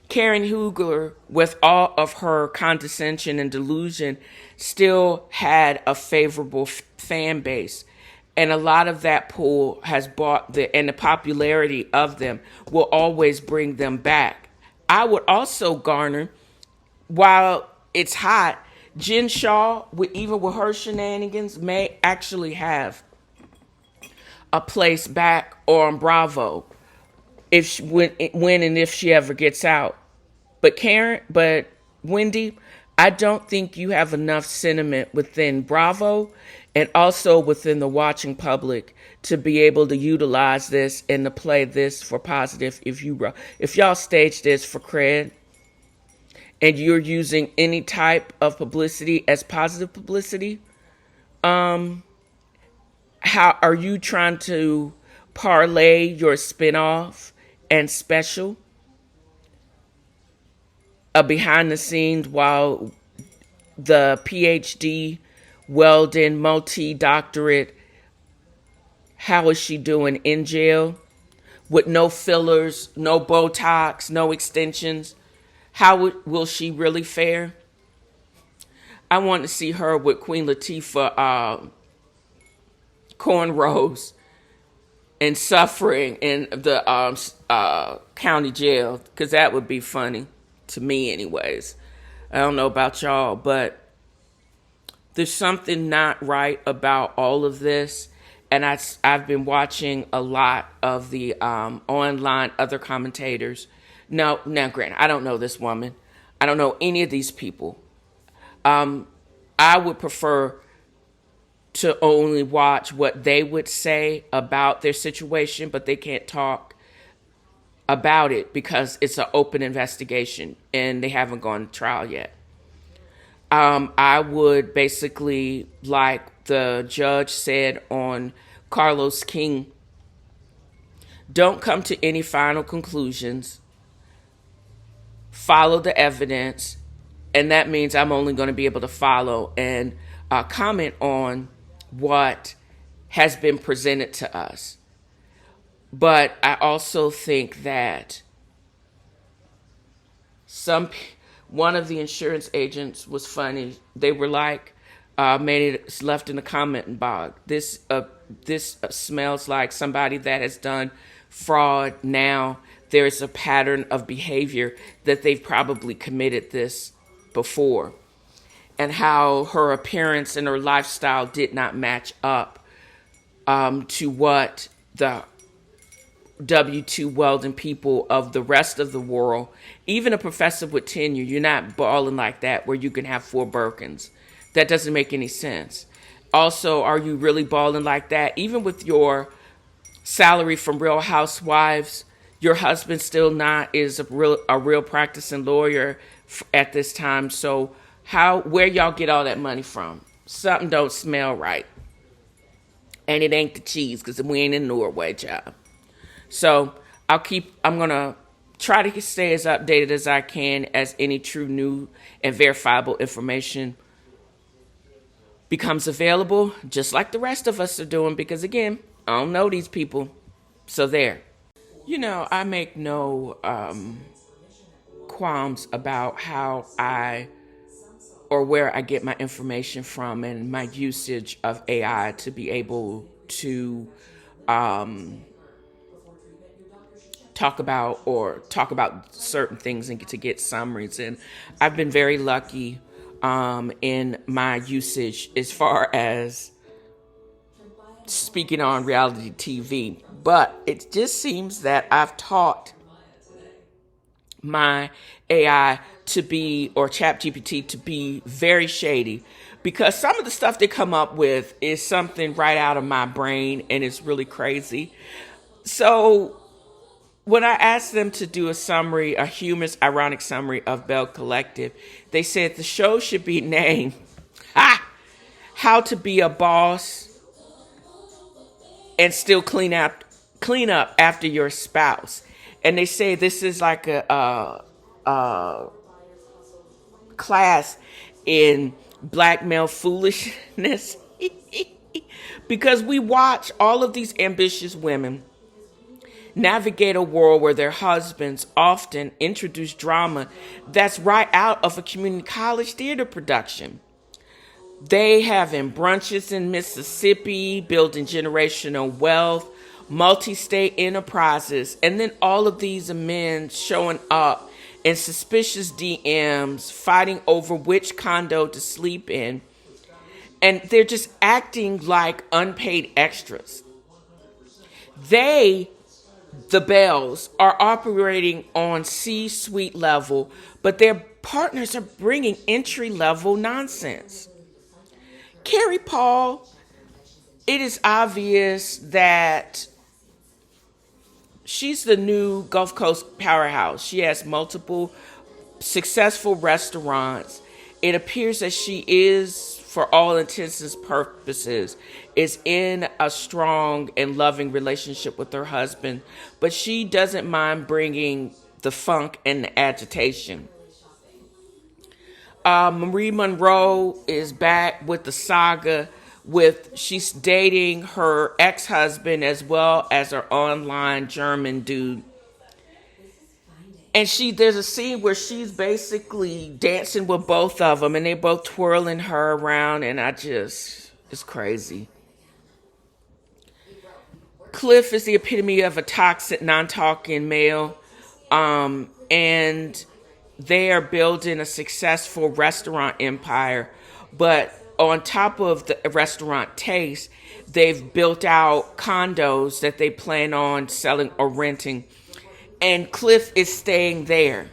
Karen Hugler, with all of her condescension and delusion, still had a favorable fan base. And a lot of that pool has bought and the popularity of them will always bring them back. I would also garner, while it's hot, Jen Shaw, even with her shenanigans, may actually have a place back on Bravo when and if she ever gets out. But Wendy, I don't think you have enough sentiment within Bravo and also within the watching public to be able to utilize this and to play this for positive. If y'all stage this for cred and you're using any type of publicity as positive publicity, how are you trying to parlay your spinoff and special behind the scenes while the PhD, Weldon, multi-doctorate, how is she doing in jail with no fillers, no Botox, no extensions? How will she really fare? I want to see her with Queen Latifah cornrows and suffering in the county jail, because that would be funny to me anyways. I don't know about y'all, but there's something not right about all of this. And I've been watching a lot of the online other commentators. Now, granted, I don't know this woman. I don't know any of these people. I would prefer to only watch what they would say about their situation, but they can't talk about it because it's an open investigation and they haven't gone to trial yet. I would basically, like the judge said on Carlos King, don't come to any final conclusions. Follow the evidence. And that means I'm only going to be able to follow and comment on what has been presented to us. But I also think that one of the insurance agents was funny. They were like, made it left in the comment box. This smells like somebody that has done fraud. Now there is a pattern of behavior that they've probably committed this before, and how her appearance and her lifestyle did not match up to what the W2 Weldon people of the rest of the world, even a professor with tenure, you're not balling like that where you can have 4 Birkins. That doesn't make any sense. Also, are you really balling like that? Even with your salary from Real Housewives, your husband still is a real practicing lawyer at this time. So where y'all get all that money from? Something don't smell right. And it ain't the cheese, because we ain't in Norway, child. So I'm going to try to stay as updated as I can as any true, new, and verifiable information becomes available, just like the rest of us are doing, because again, I don't know these people. So there. I make no qualms about how or where I get my information from and my usage of AI to be able to talk about certain things and to get summaries. And I've been very lucky in my usage as far as speaking on reality TV. But it just seems that I've taught my AI to be, or ChatGPT to be, very shady, because some of the stuff they come up with is something right out of my brain and it's really crazy. So when I asked them to do a humorous, ironic summary of Bell Collective, they said the show should be named How to Be a Boss and Still Clean Up After Your Spouse. And they say this is like a class in black male foolishness. Because we watch all of these ambitious women navigate a world where their husbands often introduce drama that's right out of a community college theater production. They having brunches in Mississippi, building generational wealth, multi-state enterprises, and then all of these men showing up in suspicious DMs, fighting over which condo to sleep in, and they're just acting like unpaid extras. They, the Bells, are operating on C-suite level, but their partners are bringing entry-level nonsense. Carrie Paul, it is obvious that she's the new Gulf Coast powerhouse. She has multiple successful restaurants. It appears that she is, for all intents and purposes, is in a strong and loving relationship with her husband, but she doesn't mind bringing the funk and the agitation. Marie Monroe is back with the saga she's dating her ex-husband as well as her online German dude. And there's a scene where she's basically dancing with both of them and they both twirling her around, and it's crazy. Cliff is the epitome of a toxic, non-talking male. And they are building a successful restaurant empire. But on top of the restaurant taste, they've built out condos that they plan on selling or renting. And Cliff is staying there.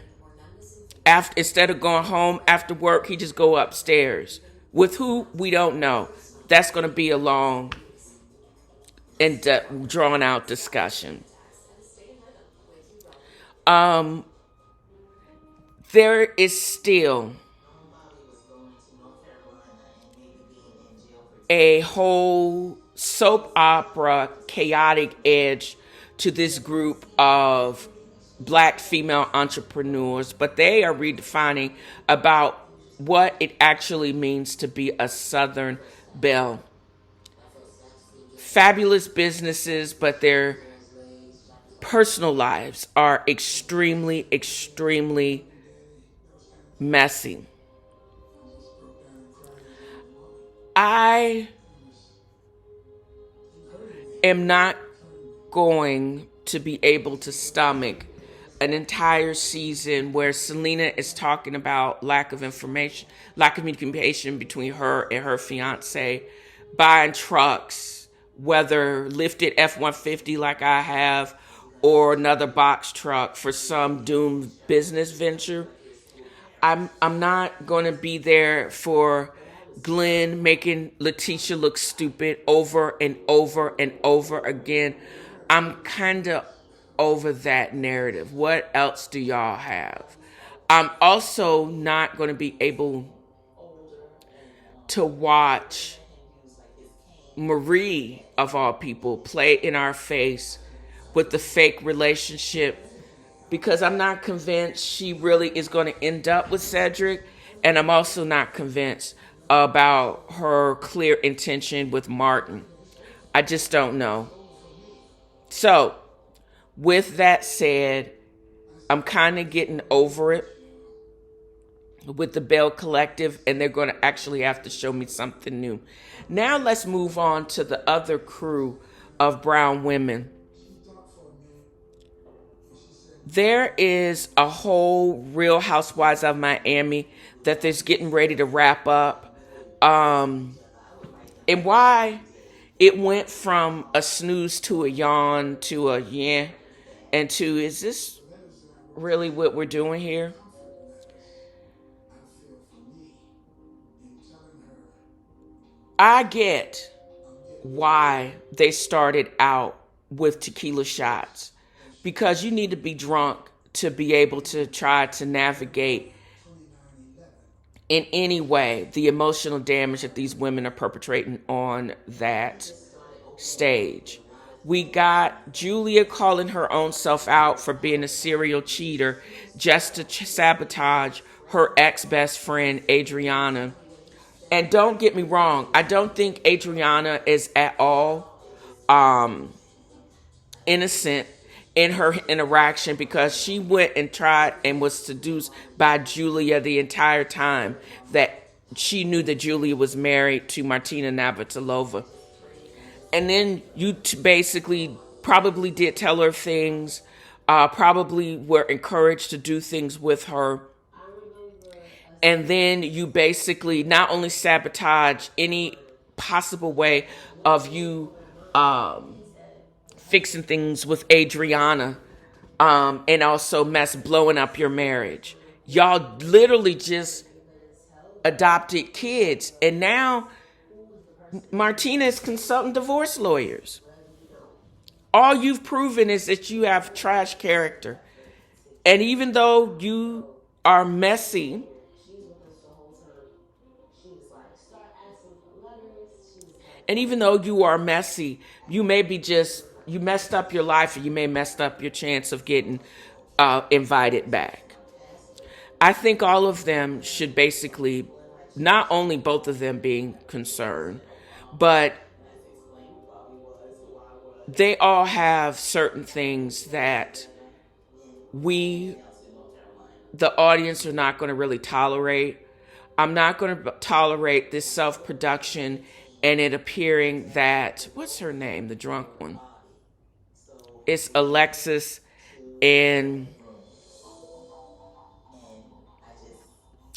Instead of going home after work, he just go upstairs. With who? We don't know. That's going to be a long and drawn out discussion. There is still a whole soap opera chaotic edge to this group of Black female entrepreneurs, but they are redefining about what it actually means to be a Southern belle. Fabulous businesses, but their personal lives are extremely, extremely messy. I am not going to be able to stomach an entire season where Selena is talking about lack of communication between her and her fiance, buying trucks, whether lifted F-150 like I have, or another box truck for some doomed business venture. I'm not going to be there for Glenn making Letitia look stupid over and over and over again. I'm kind of over that narrative. What else do y'all have? I'm also not going to be able to watch Marie, of all people, play in our face with the fake relationship, because I'm not convinced she really is going to end up with Cedric, and I'm also not convinced about her clear intention with Martin. I just don't know. So, with that said, I'm kind of getting over it with the Bell Collective, and they're going to actually have to show me something new. Now let's move on to the other crew of brown women. There is a whole Real Housewives of Miami that is getting ready to wrap up. And why it went from a snooze to a yawn to a yeah, and to, is this really what we're doing here? I get why they started out with tequila shots, because you need to be drunk to be able to try to navigate in any way the emotional damage that these women are perpetrating on that stage. We got Julia calling her own self out for being a serial cheater just to sabotage her ex-best friend, Adriana. And don't get me wrong, I don't think Adriana is at all innocent in her interaction, because she went and tried and was seduced by Julia the entire time that she knew that Julia was married to Martina Navratilova. And then you basically probably did tell her things, probably were encouraged to do things with her. And then you basically not only sabotage any possible way of you fixing things with Adriana, and also blowing up your marriage. Y'all literally just adopted kids, and now Martina is consulting divorce lawyers. All you've proven is that you have trash character. And even though you are messy, you may be you messed up your life, and you may messed up your chance of getting invited back. I think all of them should basically, not only both of them being concerned, but they all have certain things that we, the audience, are not going to really tolerate. I'm not going to tolerate this self-production and it appearing that, what's her name, the drunk one? It's Alexis and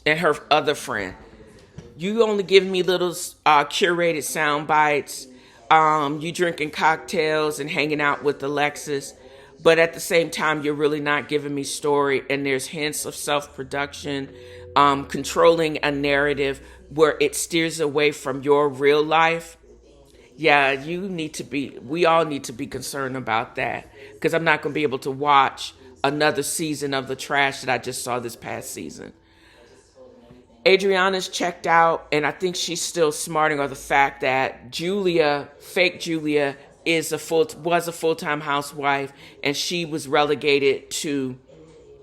her other friend. You only give me little curated sound bites. You drinking cocktails and hanging out with Alexis. But at the same time, you're really not giving me story. And there's hints of self-production, controlling a narrative where it steers away from your real life. Yeah, we all need to be concerned about that. Because I'm not going to be able to watch another season of the trash that I just saw this past season. Adriana's checked out, and I think she's still smarting on the fact that Julia, fake Julia, was a full-time housewife, and she was relegated to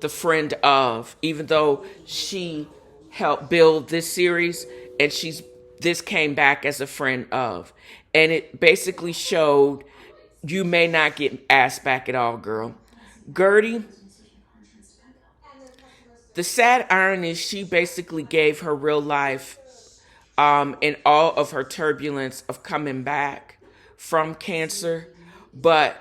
the friend of, even though she helped build this series, and this came back as a friend of. And it basically showed you may not get asked back at all, girl. Gertie, the sad irony is she basically gave her real life in all of her turbulence of coming back from cancer, but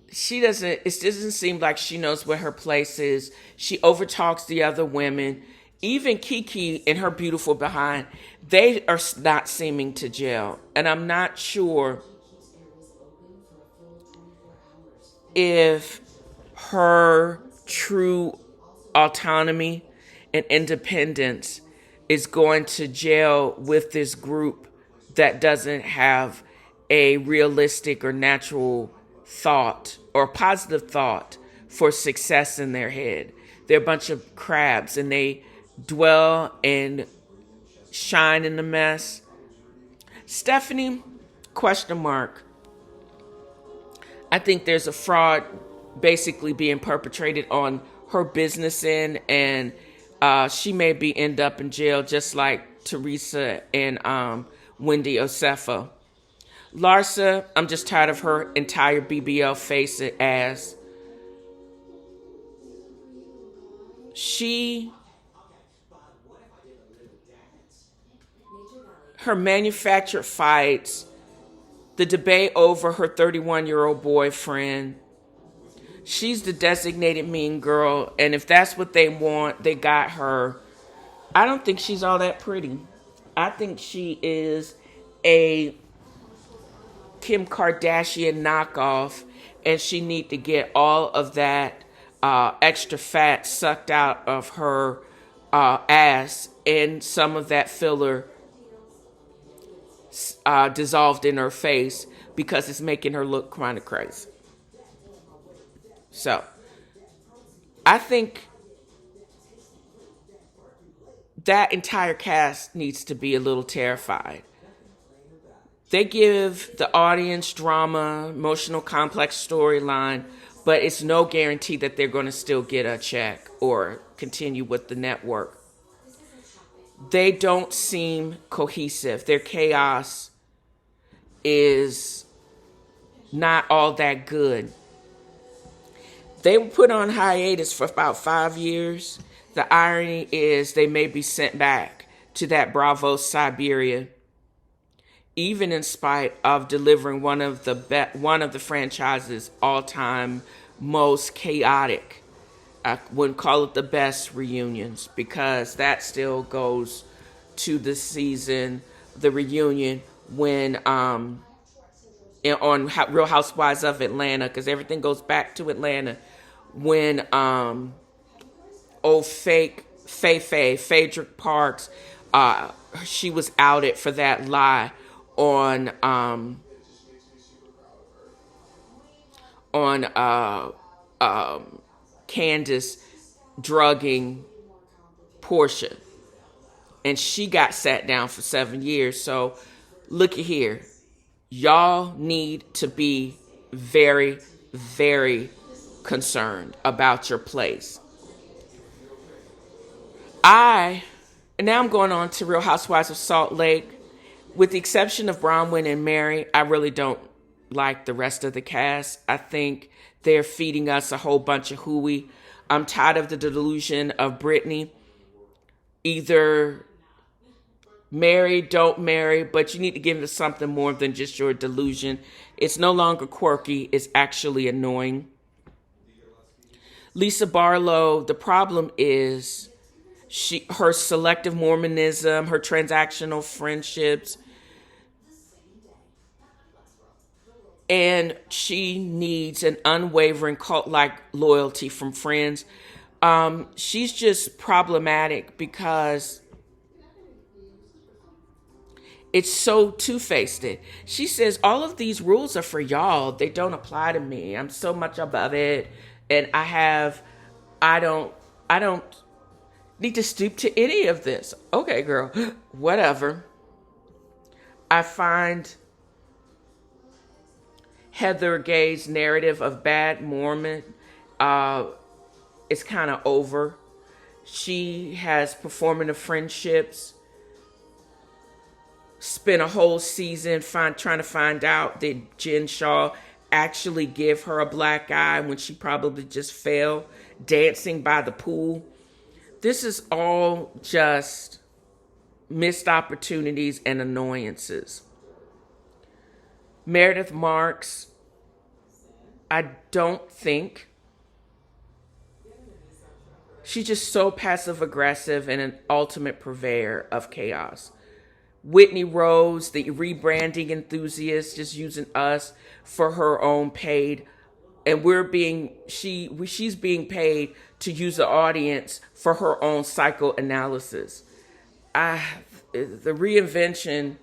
it doesn't seem like she knows where her place is. She overtalks the other women. Even Kiki and her beautiful behind, they are not seeming to gel. And I'm not sure if her true autonomy and independence is going to gel with this group that doesn't have a realistic or natural thought or positive thought for success in their head. They're a bunch of crabs, and they dwell and shine in the mess. Stephanie, question mark. I think there's a fraud basically being perpetrated on her business end, and she may end up in jail just like Teresa and Wendy Osefo. Larsa, I'm just tired of her entire BBL face and ass. Her manufactured fights, the debate over her 31-year-old boyfriend. She's the designated mean girl, and if that's what they want, they got her. I don't think she's all that pretty. I think she is a Kim Kardashian knockoff, and she need to get all of that extra fat sucked out of her ass, and some of that filler dissolved in her face, because it's making her look kind of crazy. So, I think that entire cast needs to be a little terrified. They give the audience drama, emotional, complex storyline, but it's no guarantee that they're going to still get a check or continue with the network. they don't seem cohesive. Their chaos is not all that good. They were put on hiatus for about 5 years. The irony is they may be sent back to that Bravo Siberia, even in spite of delivering one of the franchise's all-time most chaotic, I wouldn't call it the best reunions, because that still goes to the season, the reunion when on Real Housewives of Atlanta, because everything goes back to Atlanta, when old fake Fei Phaedric Parks, she was outed for that lie on Candace drugging Portia, and she got sat down for 7 years. So look at here, y'all need to be very, very concerned about your place. Now I'm going on to Real Housewives of Salt Lake. With the exception of Bronwyn and Mary, I really don't like the rest of the cast. I think they're feeding us a whole bunch of hooey. I'm tired of the delusion of Brittany. Either marry, don't marry, but you need to give us something more than just your delusion. It's no longer quirky. It's actually annoying. Lisa Barlow, the problem is her selective Mormonism, her transactional friendships, and she needs an unwavering cult-like loyalty from friends. She's just problematic because it's so two-faced. She says, all of these rules are for y'all. They don't apply to me. I'm so much above it. And I don't need to stoop to any of this. Okay, girl, whatever. I find Heather Gay's narrative of bad Mormon is kind of over. She has performative friendships, spent a whole season trying to find out did Jen Shaw actually give her a black eye when she probably just fell dancing by the pool. This is all just missed opportunities and annoyances. Meredith Marks, I don't think. She's just so passive aggressive and an ultimate purveyor of chaos. Whitney Rose, the rebranding enthusiast, just using us for her own paid, and she's being paid to use the audience for her own psychoanalysis. The reinvention,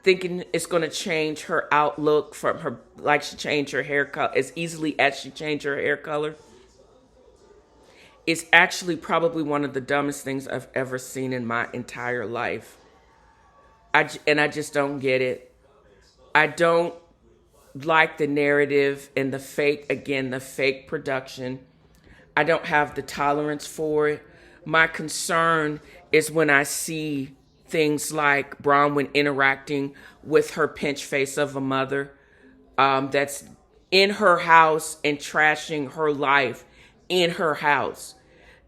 thinking it's going to change her outlook from her, like she changed her hair color as easily as she changed her hair color, is actually probably one of the dumbest things I've ever seen in my entire life. I just don't get it. I don't like the narrative and the fake production. I don't have the tolerance for it. My concern is when I see things like Bronwyn interacting with her pinch face of a mother that's in her house and trashing her life in her house.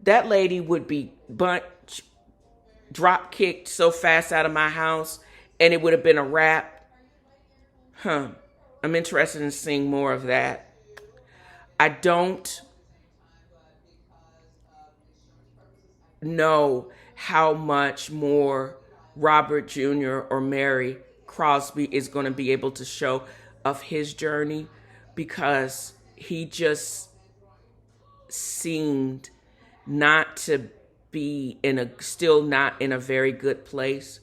That lady would be drop kicked so fast out of my house and it would have been a wrap. I'm interested in seeing more of that. I don't know how much more Robert Jr. or Mary Crosby is going to be able to show of his journey, because he just seemed not to be still not in a very good place.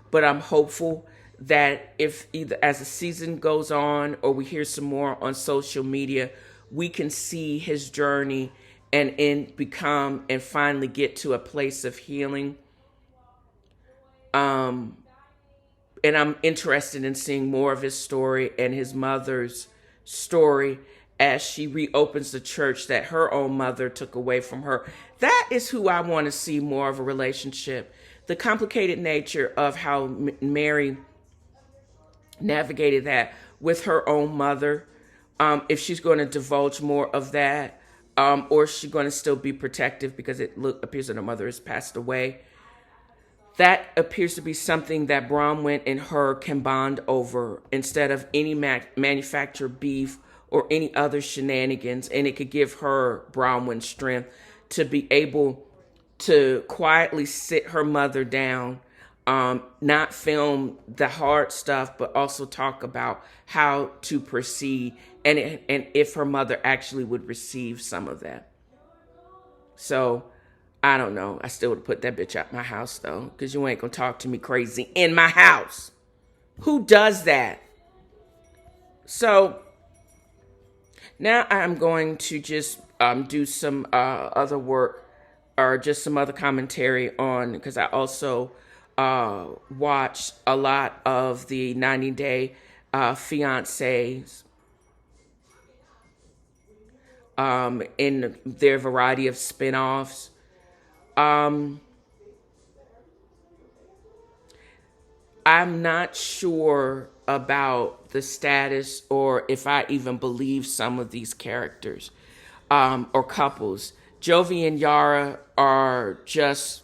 But I'm hopeful that if either as the season goes on or we hear some more on social media, we can see his journey and become and finally get to a place of healing. And I'm interested in seeing more of his story and his mother's story as she reopens the church that her own mother took away from her. That is who I want to see more of a relationship. The complicated nature of how Mary navigated that with her own mother. If she's going to divulge more of that, or is she going to still be protective because it appears that her mother has passed away. That appears to be something that Bronwyn and her can bond over instead of any manufactured beef or any other shenanigans. And it could give her, Bronwyn, strength to be able to quietly sit her mother down, not film the hard stuff, but also talk about how to proceed and if her mother actually would receive some of that. So I don't know. I still would put that bitch out my house though, because you ain't gonna talk to me crazy in my house. Who does that? So now I'm going to just do some other work or just some other commentary on, because I also watched a lot of the 90-day fiancés in their variety of spinoffs. I'm not sure about the status or if I even believe some of these characters or couples. Jovi and Yara are just,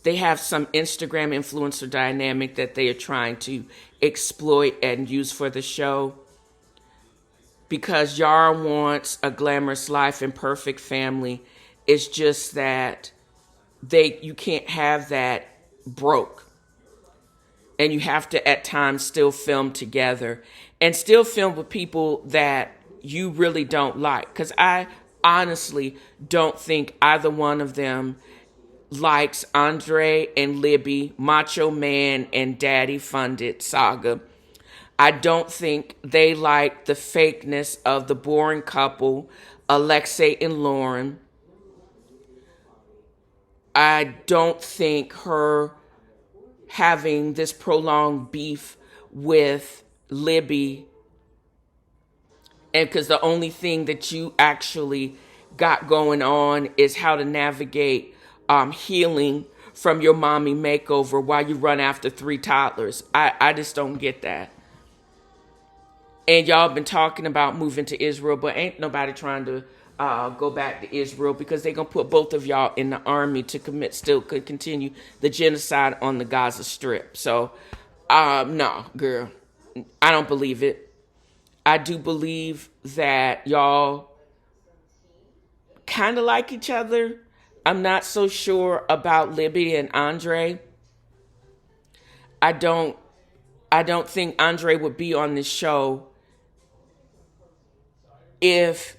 they have some Instagram influencer dynamic that they are trying to exploit and use for the show. Because Yara wants a glamorous life and perfect family. It's just that you can't have that broke. And you have to at times still film together and still film with people that you really don't like. Because I honestly don't think either one of them likes Andre and Libby, Macho Man and Daddy Funded saga. I don't think they like the fakeness of the boring couple, Alexei and Lauren. I don't think her having this prolonged beef with Libby, and because the only thing that you actually got going on is how to navigate healing from your mommy makeover while you run after 3 toddlers. I just don't get that. And y'all been talking about moving to Israel, but ain't nobody trying to go back to Israel because they're going to put both of y'all in the army to continue the genocide on the Gaza Strip. So, no, girl, I don't believe it. I do believe that y'all kind of like each other. I'm not so sure about Libby and Andre. I don't think Andre would be on this show if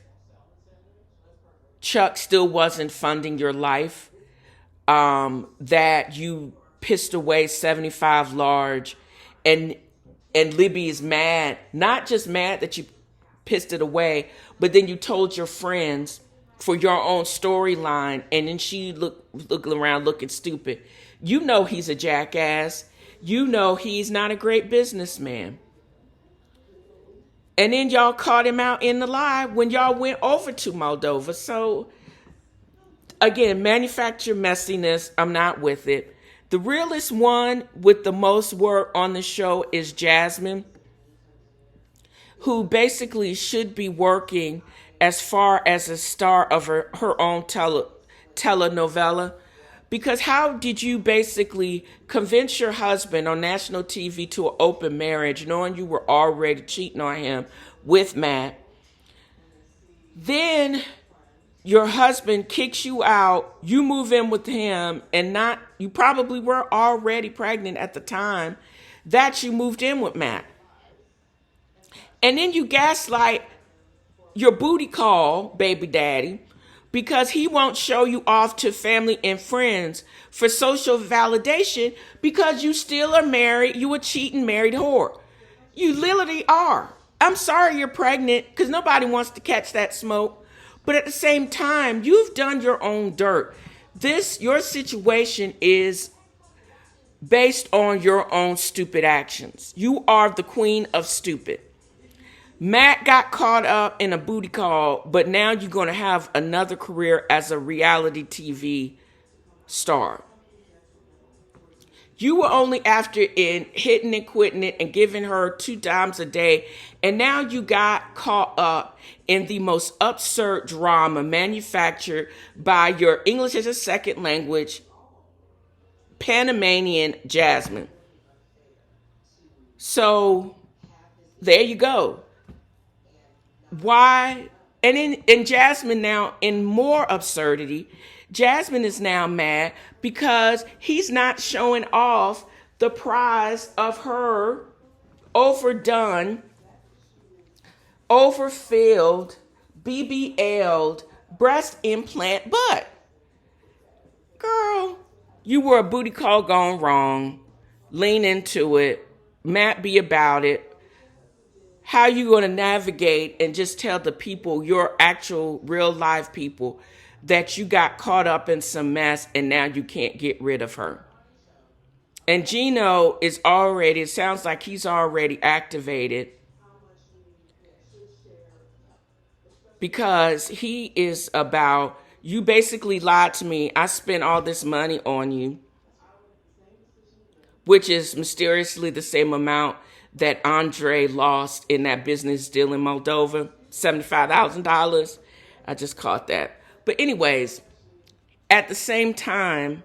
Chuck still wasn't funding your life, that you pissed away 75 large, and Libby is mad, not just mad that you pissed it away, but then you told your friends for your own storyline, and then she looking around looking stupid. You know he's a jackass. You know he's not a great businessman. And then y'all caught him out in the lie when y'all went over to Moldova. So, again, manufactured messiness, I'm not with it. The realest one with the most work on the show is Jasmine, who basically should be working as far as a star of her own telenovela. Because how did you basically convince your husband on national TV to an open marriage, knowing you were already cheating on him with Matt? Then your husband kicks you out, you move in with him, and you probably were already pregnant at the time that you moved in with Matt. And then you gaslight your booty call baby daddy because he won't show you off to family and friends for social validation because you still are married. You a cheating married whore. You literally are. I'm sorry you're pregnant because nobody wants to catch that smoke. But at the same time, you've done your own dirt. Your situation is based on your own stupid actions. You are the queen of stupid. Matt got caught up in a booty call, but now you're going to have another career as a reality TV star. You were only after in hitting and quitting it and giving her 2 times a day. And now you got caught up in the most absurd drama manufactured by your English as a second language Panamanian Jasmine. So there you go. Why? And in Jasmine now, in more absurdity, Jasmine is now mad because he's not showing off the prize of her overdone, overfilled, BBL'd breast implant butt. Girl, you were a booty call gone wrong. Lean into it. Matt be about it. How you going to navigate and just tell the people, your actual real life people, that you got caught up in some mess and now you can't get rid of her? And Gino is already, it sounds like he's already activated because he is about, you basically lied to me. I spent all this money on you, which is mysteriously the same amount that Andre lost in that business deal in Moldova, $75,000. I just caught that. But anyways, at the same time,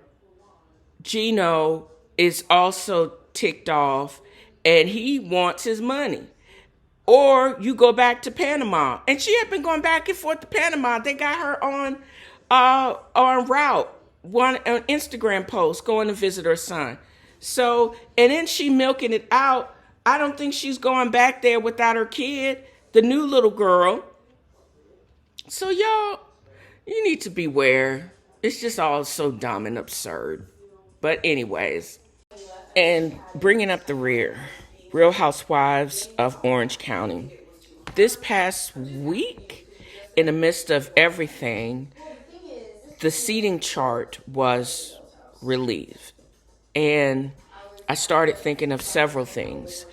Gino is also ticked off and he wants his money. Or you go back to Panama. And she had been going back and forth to Panama. They got her on route, an Instagram post, going to visit her son. So, and then she milking it out. I don't think she's going back there without her kid, the new little girl. So y'all, you need to beware. It's just all so dumb and absurd. But anyways, and bringing up the rear, Real Housewives of Orange County. This past week, in the midst of everything, the seating chart was released. And I started thinking of several things.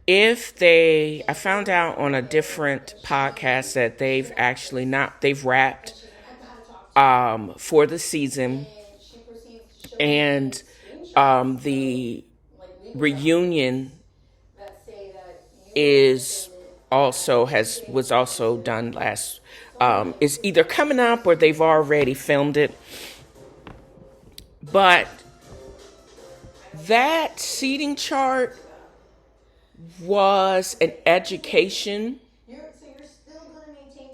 I found out on a different podcast that they've wrapped for the season. And the reunion was also done is either coming up or they've already filmed it. But that seating chart was an education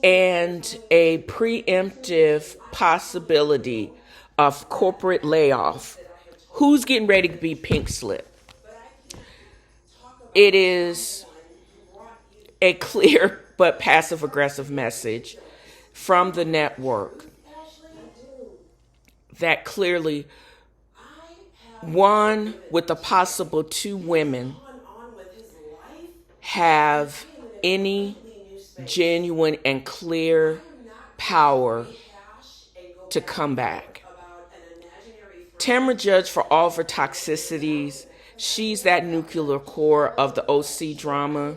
and a preemptive possibility of corporate layoff. Who's getting ready to be pink slip? It is a clear but passive aggressive message from the network that clearly one with the possible 2 women have any genuine and clear power to come back. Tamra Judge, for all of her toxicities, she's that nuclear core of the OC drama.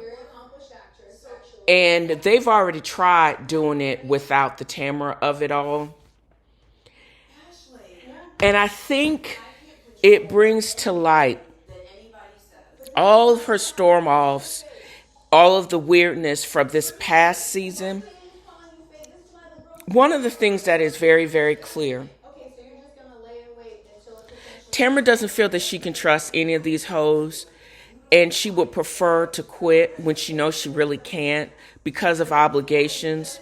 And they've already tried doing it without the Tamra of it all. And I think it brings to light all of her storm-offs, all of the weirdness from this past season. One of the things that is very, very clear, Tamra doesn't feel that she can trust any of these hoes, and she would prefer to quit when she knows she really can't because of obligations.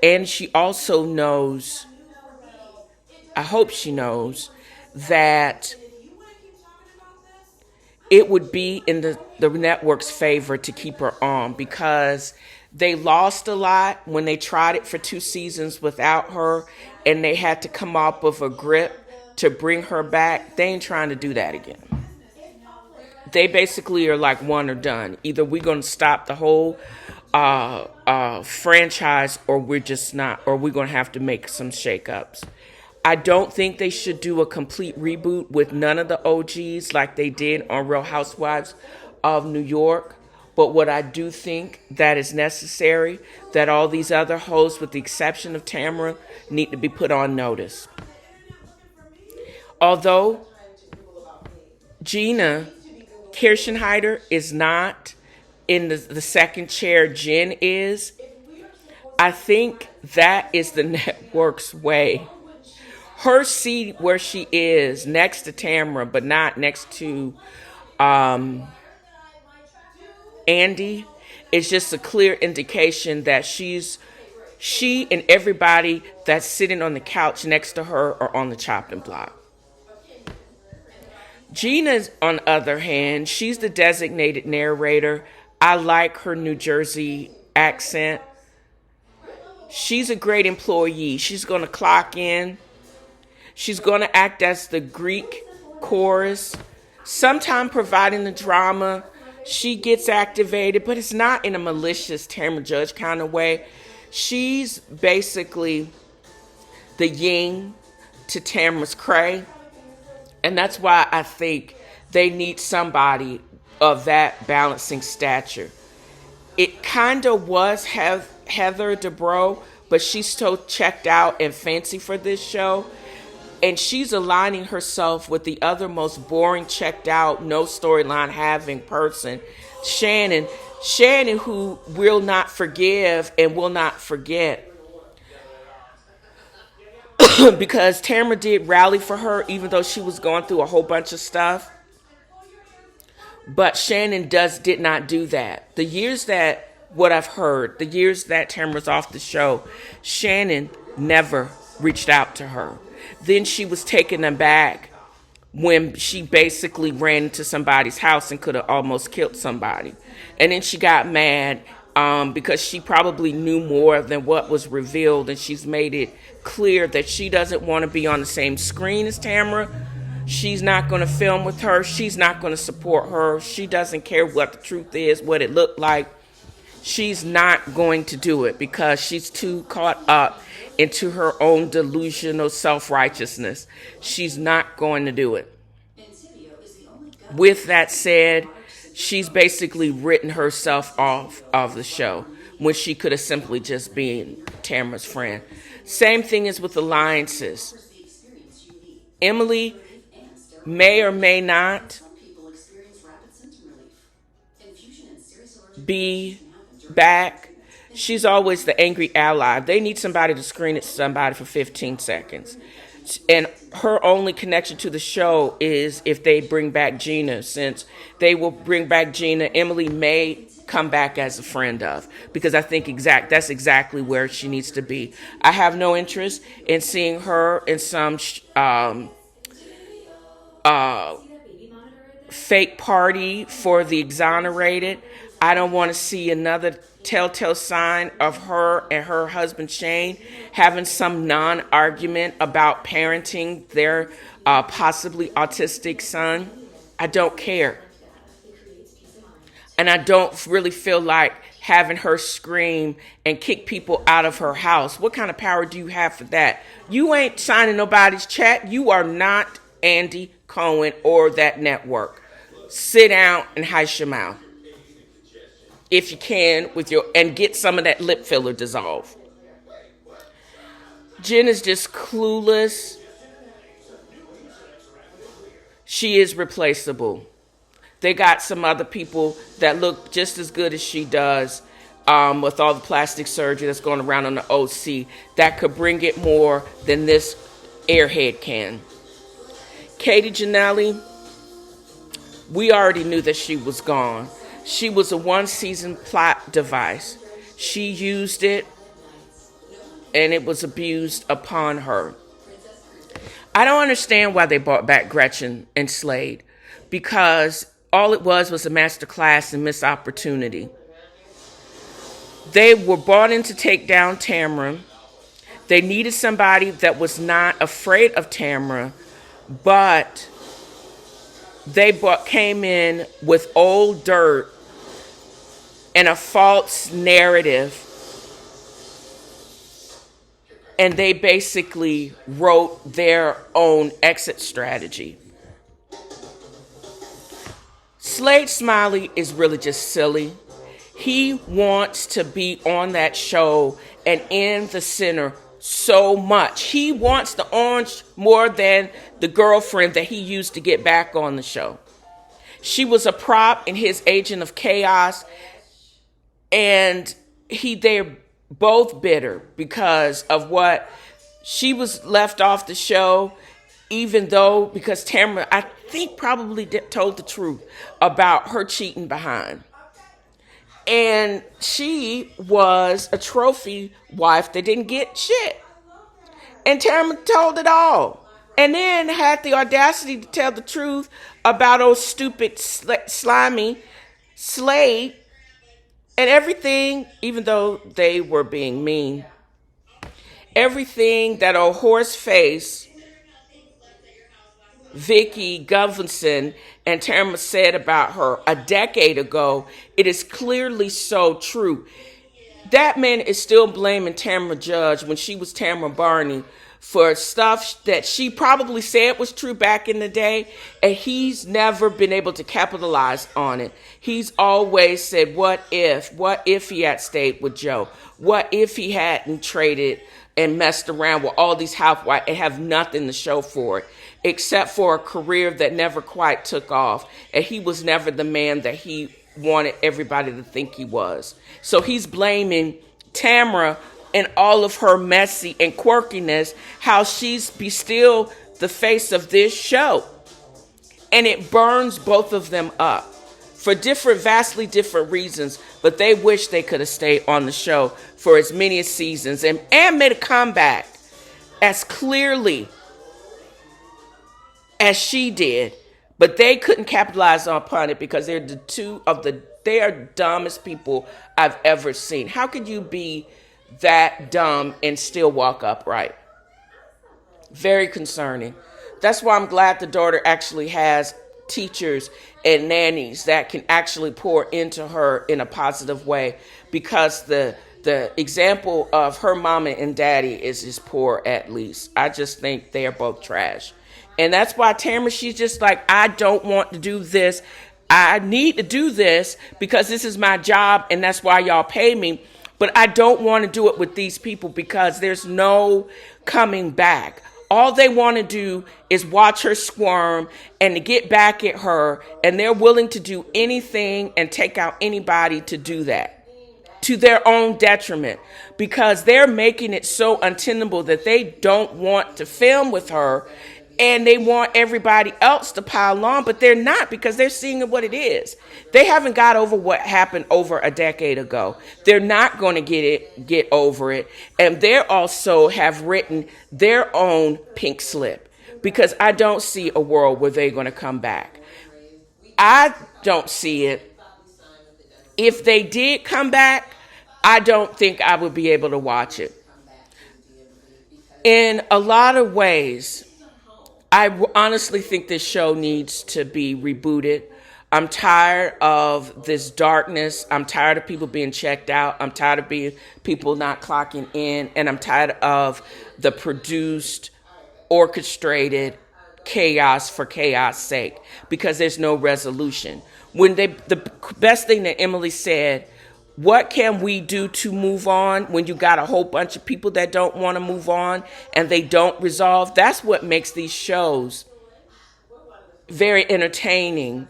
And she also knows, I hope she knows, that it would be in the network's favor to keep her on because they lost a lot when they tried it for 2 seasons without her and they had to come up with a grip to bring her back. They ain't trying to do that again. They basically are like one or done. Either we're going to stop the whole franchise or we're just not, or we're going to have to make some shakeups. I don't think they should do a complete reboot with none of the OGs like they did on Real Housewives of New York, But what I do think that is necessary, that all these other hosts, with the exception of Tamara, need to be put on notice. Although Gina Kirchenheiter is not in the second chair, Jen is, I think that is the network's way. Her seat where she is, next to Tamara, but not next to Andy, is just a clear indication that she and everybody that's sitting on the couch next to her are on the chopping block. Gina, on the other hand, she's the designated narrator. I like her New Jersey accent. She's a great employee. She's going to clock in. She's going to act as the Greek chorus, sometimes providing the drama. She gets activated, but it's not in a malicious Tamara Judge kind of way. She's basically the yin to Tamara's cray. And that's why I think they need somebody of that balancing stature. It kind of was Heather Dubrow, but she's so checked out and fancy for this show. And she's aligning herself with the other most boring, checked out, no storyline having person, Shannon. Shannon, who will not forgive and will not forget. Because Tamara did rally for her, even though she was going through a whole bunch of stuff. But Shannon did not do that. The years that Tamara's off the show, Shannon never reached out to her. Then she was taken aback when she basically ran into somebody's house and could have almost killed somebody. And then she got mad because she probably knew more than what was revealed, and she's made it clear that she doesn't want to be on the same screen as Tamara. She's not going to film with her. She's not going to support her. She doesn't care what the truth is, what it looked like. She's not going to do it because she's too caught up into her own delusional self-righteousness. She's not going to do it. With that said, she's basically written herself off of the show when she could have simply just been Tamara's friend. Same thing is with alliances. Emily may or may not be back. She's always the angry ally. They need somebody to screen at somebody for 15 seconds. And her only connection to the show is if they bring back Gina. Since they will bring back Gina, Emily may come back as a friend of, because I think that's exactly where she needs to be. I have no interest in seeing her in some fake party for the exonerated. I don't want to see another telltale sign of her and her husband Shane having some non-argument about parenting their possibly autistic son. I don't care. And I don't really feel like having her scream and kick people out of her house. What kind of power do you have for that? You ain't signing nobody's check. You are not Andy Cohen or that network. Sit down and hush your mouth. If you can, and get some of that lip filler dissolved. Jen is just clueless. She is replaceable. They got some other people that look just as good as she does, with all the plastic surgery that's going around on the OC, that could bring it more than this airhead can. Katie Janelli, we already knew that she was gone. She was a one-season plot device. She used it, and it was abused upon her. I don't understand why they brought back Gretchen and Slade, because all it was a master class in missed opportunity. They were brought in to take down Tamara. They needed somebody that was not afraid of Tamara, but they came in with old dirt and a false narrative, and they basically wrote their own exit strategy. Slade Smiley is really just silly. He wants to be on that show and in the center so much. He wants the orange more than the girlfriend that he used to get back on the show. She was a prop in his Agent of Chaos, and they're both bitter because of what she was left off the show, even though, because Tamara, I think, probably told the truth about her cheating behind. And she was a trophy wife that didn't get shit. And Tamara told it all. And then had the audacity to tell the truth about old stupid, slimy Slade and everything, even though they were being mean. Everything that old horse face Vicky Govinson and Tamara said about her a decade ago, it is clearly so true. That man is still blaming Tamara Judge when she was Tamara Barney for stuff that she probably said was true back in the day, and he's never been able to capitalize on it. He's always said, what if he had stayed with Joe? What if he hadn't traded and messed around with all these housewives and have nothing to show for it, except for a career that never quite took off, and he was never the man that he wanted everybody to think he was. So he's blaming Tamara and all of her messy and quirkiness, how she's still the face of this show. And it burns both of them up for vastly different reasons, but they wish they could have stayed on the show for as many seasons and made a comeback as clearly as she did, but they couldn't capitalize upon it because they're they are dumbest people I've ever seen. How could you be that dumb and still walk upright? Very concerning. That's why I'm glad the daughter actually has teachers and nannies that can actually pour into her in a positive way, because the example of her mama and daddy is just poor. At least I just think they are both trash. And that's why Tamara, she's just like, I don't want to do this. I need to do this because this is my job and that's why y'all pay me. But I don't want to do it with these people because there's no coming back. All they want to do is watch her squirm and to get back at her. And they're willing to do anything and take out anybody to do that, to their own detriment, because they're making it so untenable that they don't want to film with her. And they want everybody else to pile on, but they're not, because they're seeing what it is. They haven't got over what happened over a decade ago. They're not going to get over it. And they also have written their own pink slip, because I don't see a world where they're going to come back. I don't see it. If they did come back, I don't think I would be able to watch it. In a lot of ways, I honestly think this show needs to be rebooted. I'm tired of this darkness. I'm tired of people being checked out. I'm tired of people not clocking in. And I'm tired of the produced, orchestrated chaos for chaos sake, because there's no resolution. The best thing that Emily said, what can we do to move on when you got a whole bunch of people that don't want to move on and they don't resolve? That's what makes these shows very entertaining,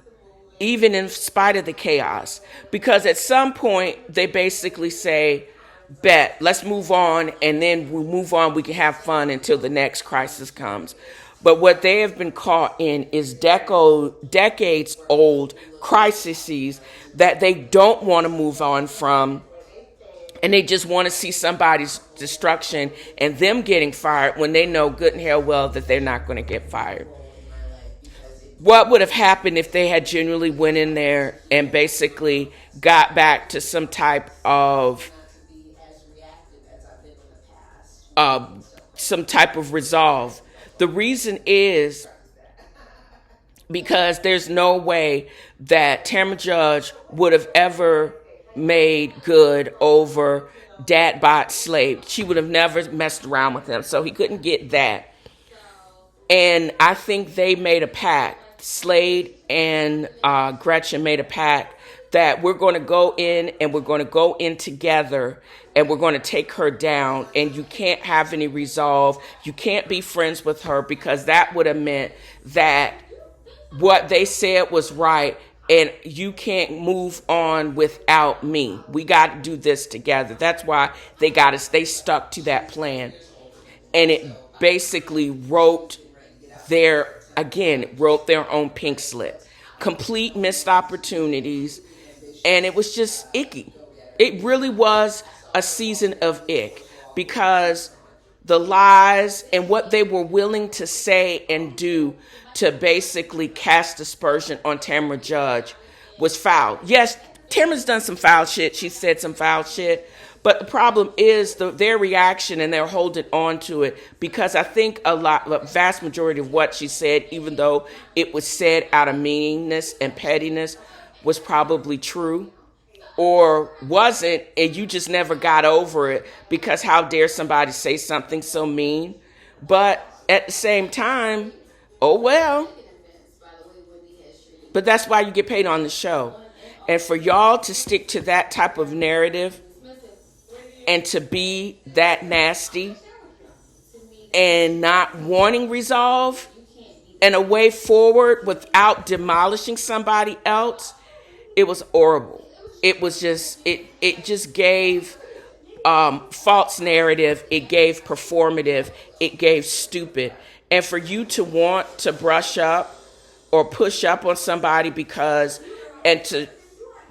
even in spite of the chaos. Because at some point, they basically say, bet, let's move on, and then we move on, we can have fun until the next crisis comes. But what they have been caught in is decades old crises that they don't want to move on from. And they just want to see somebody's destruction and them getting fired when they know good and hell well that they're not going to get fired. What would have happened if they had genuinely went in there and basically got back to some type of resolve? The reason is because there's no way that Tamara Judge would have ever made good over Dad Bot Slade. She would have never messed around with him, so he couldn't get that. And I think they made a pact Slade and Gretchen made a pact that we're going to go in and we're going to go in together and we're going to take her down, and you can't have any resolve. You can't be friends with her, because that would have meant that what they said was right and you can't move on without me. We got to do this together. That's why they stuck to that plan. And it basically wrote their own pink slip. Complete missed opportunities. And it was just icky. It really was a season of ick, because the lies and what they were willing to say and do to basically cast aspersion on Tamra Judge was foul. Yes, Tamra's done some foul shit. She said some foul shit. But the problem is their reaction, and they're holding on to it, because I think the vast majority of what she said, even though it was said out of meanness and pettiness, was probably true. Or wasn't, and you just never got over it, because how dare somebody say something so mean? But at the same time, oh well. But that's why you get paid on the show. And for y'all to stick to that type of narrative and to be that nasty and not wanting resolve and a way forward without demolishing somebody else, it was horrible. It was just, it just gave false narrative. It gave performative. It gave stupid. And for you to want to brush up or push up on somebody and to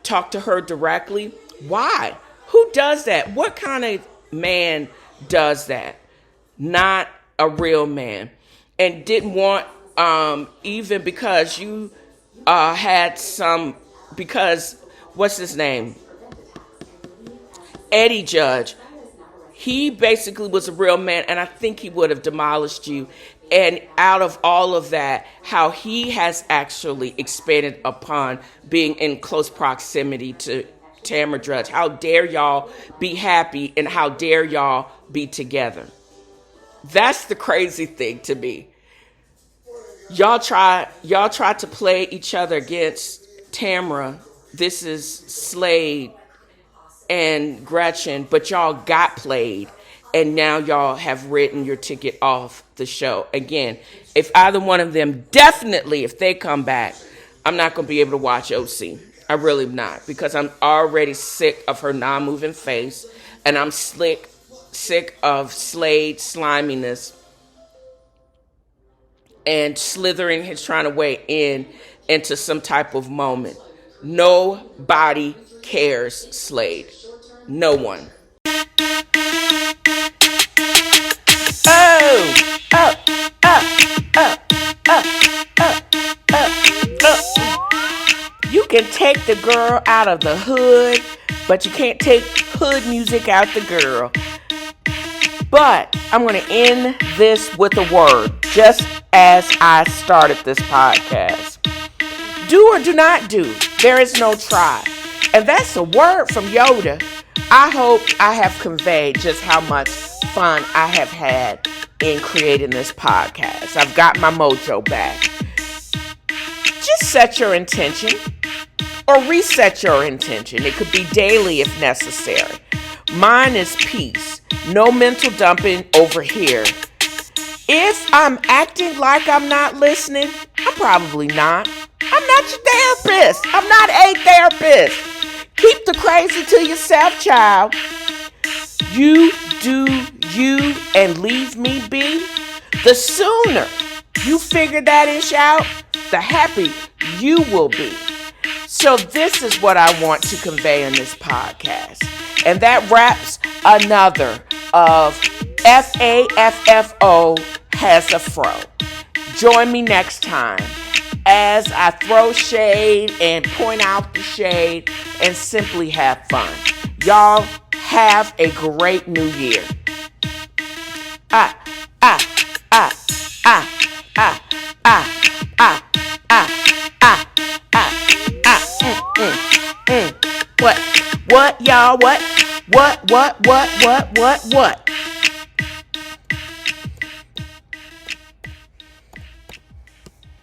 talk to her directly, why? Who does that? What kind of man does that? Not a real man. And didn't want, even because you because what's his name? Eddie Judge. He basically was a real man, and I think he would have demolished you. And out of all of that, how he has actually expanded upon being in close proximity to Tamra Judge. How dare y'all be happy, and how dare y'all be together? That's the crazy thing to me. Y'all try to play each other against Tamra. This is Slade and Gretchen, but y'all got played, and now y'all have written your ticket off the show. Again, if either one of them, definitely if they come back, I'm not going to be able to watch OC. I really am not, because I'm already sick of her non-moving face, and I'm sick of Slade's sliminess and slithering his trying to weigh into some type of moment. Nobody cares, Slade. No one. You can take the girl out of the hood, but you can't take hood music out the girl. But I'm going to end this with a word, just as I started this podcast. Do or do not do. There is no try. And that's a word from Yoda. I hope I have conveyed just how much fun I have had in creating this podcast. I've got my mojo back. Just set your intention or reset your intention. It could be daily if necessary. Mine is peace. No mental dumping over here. If I'm acting like I'm not listening, I'm probably not. I'm not your therapist. I'm not a therapist. Keep the crazy to yourself, child. You do you and leave me be. The sooner you figure that ish out, the happier you will be. So this is what I want to convey in this podcast. And that wraps another of F.A.A.F.O has a fro. Join me next time as I throw shade and point out the shade and simply have fun. Y'all have a great new year. What, y'all? What?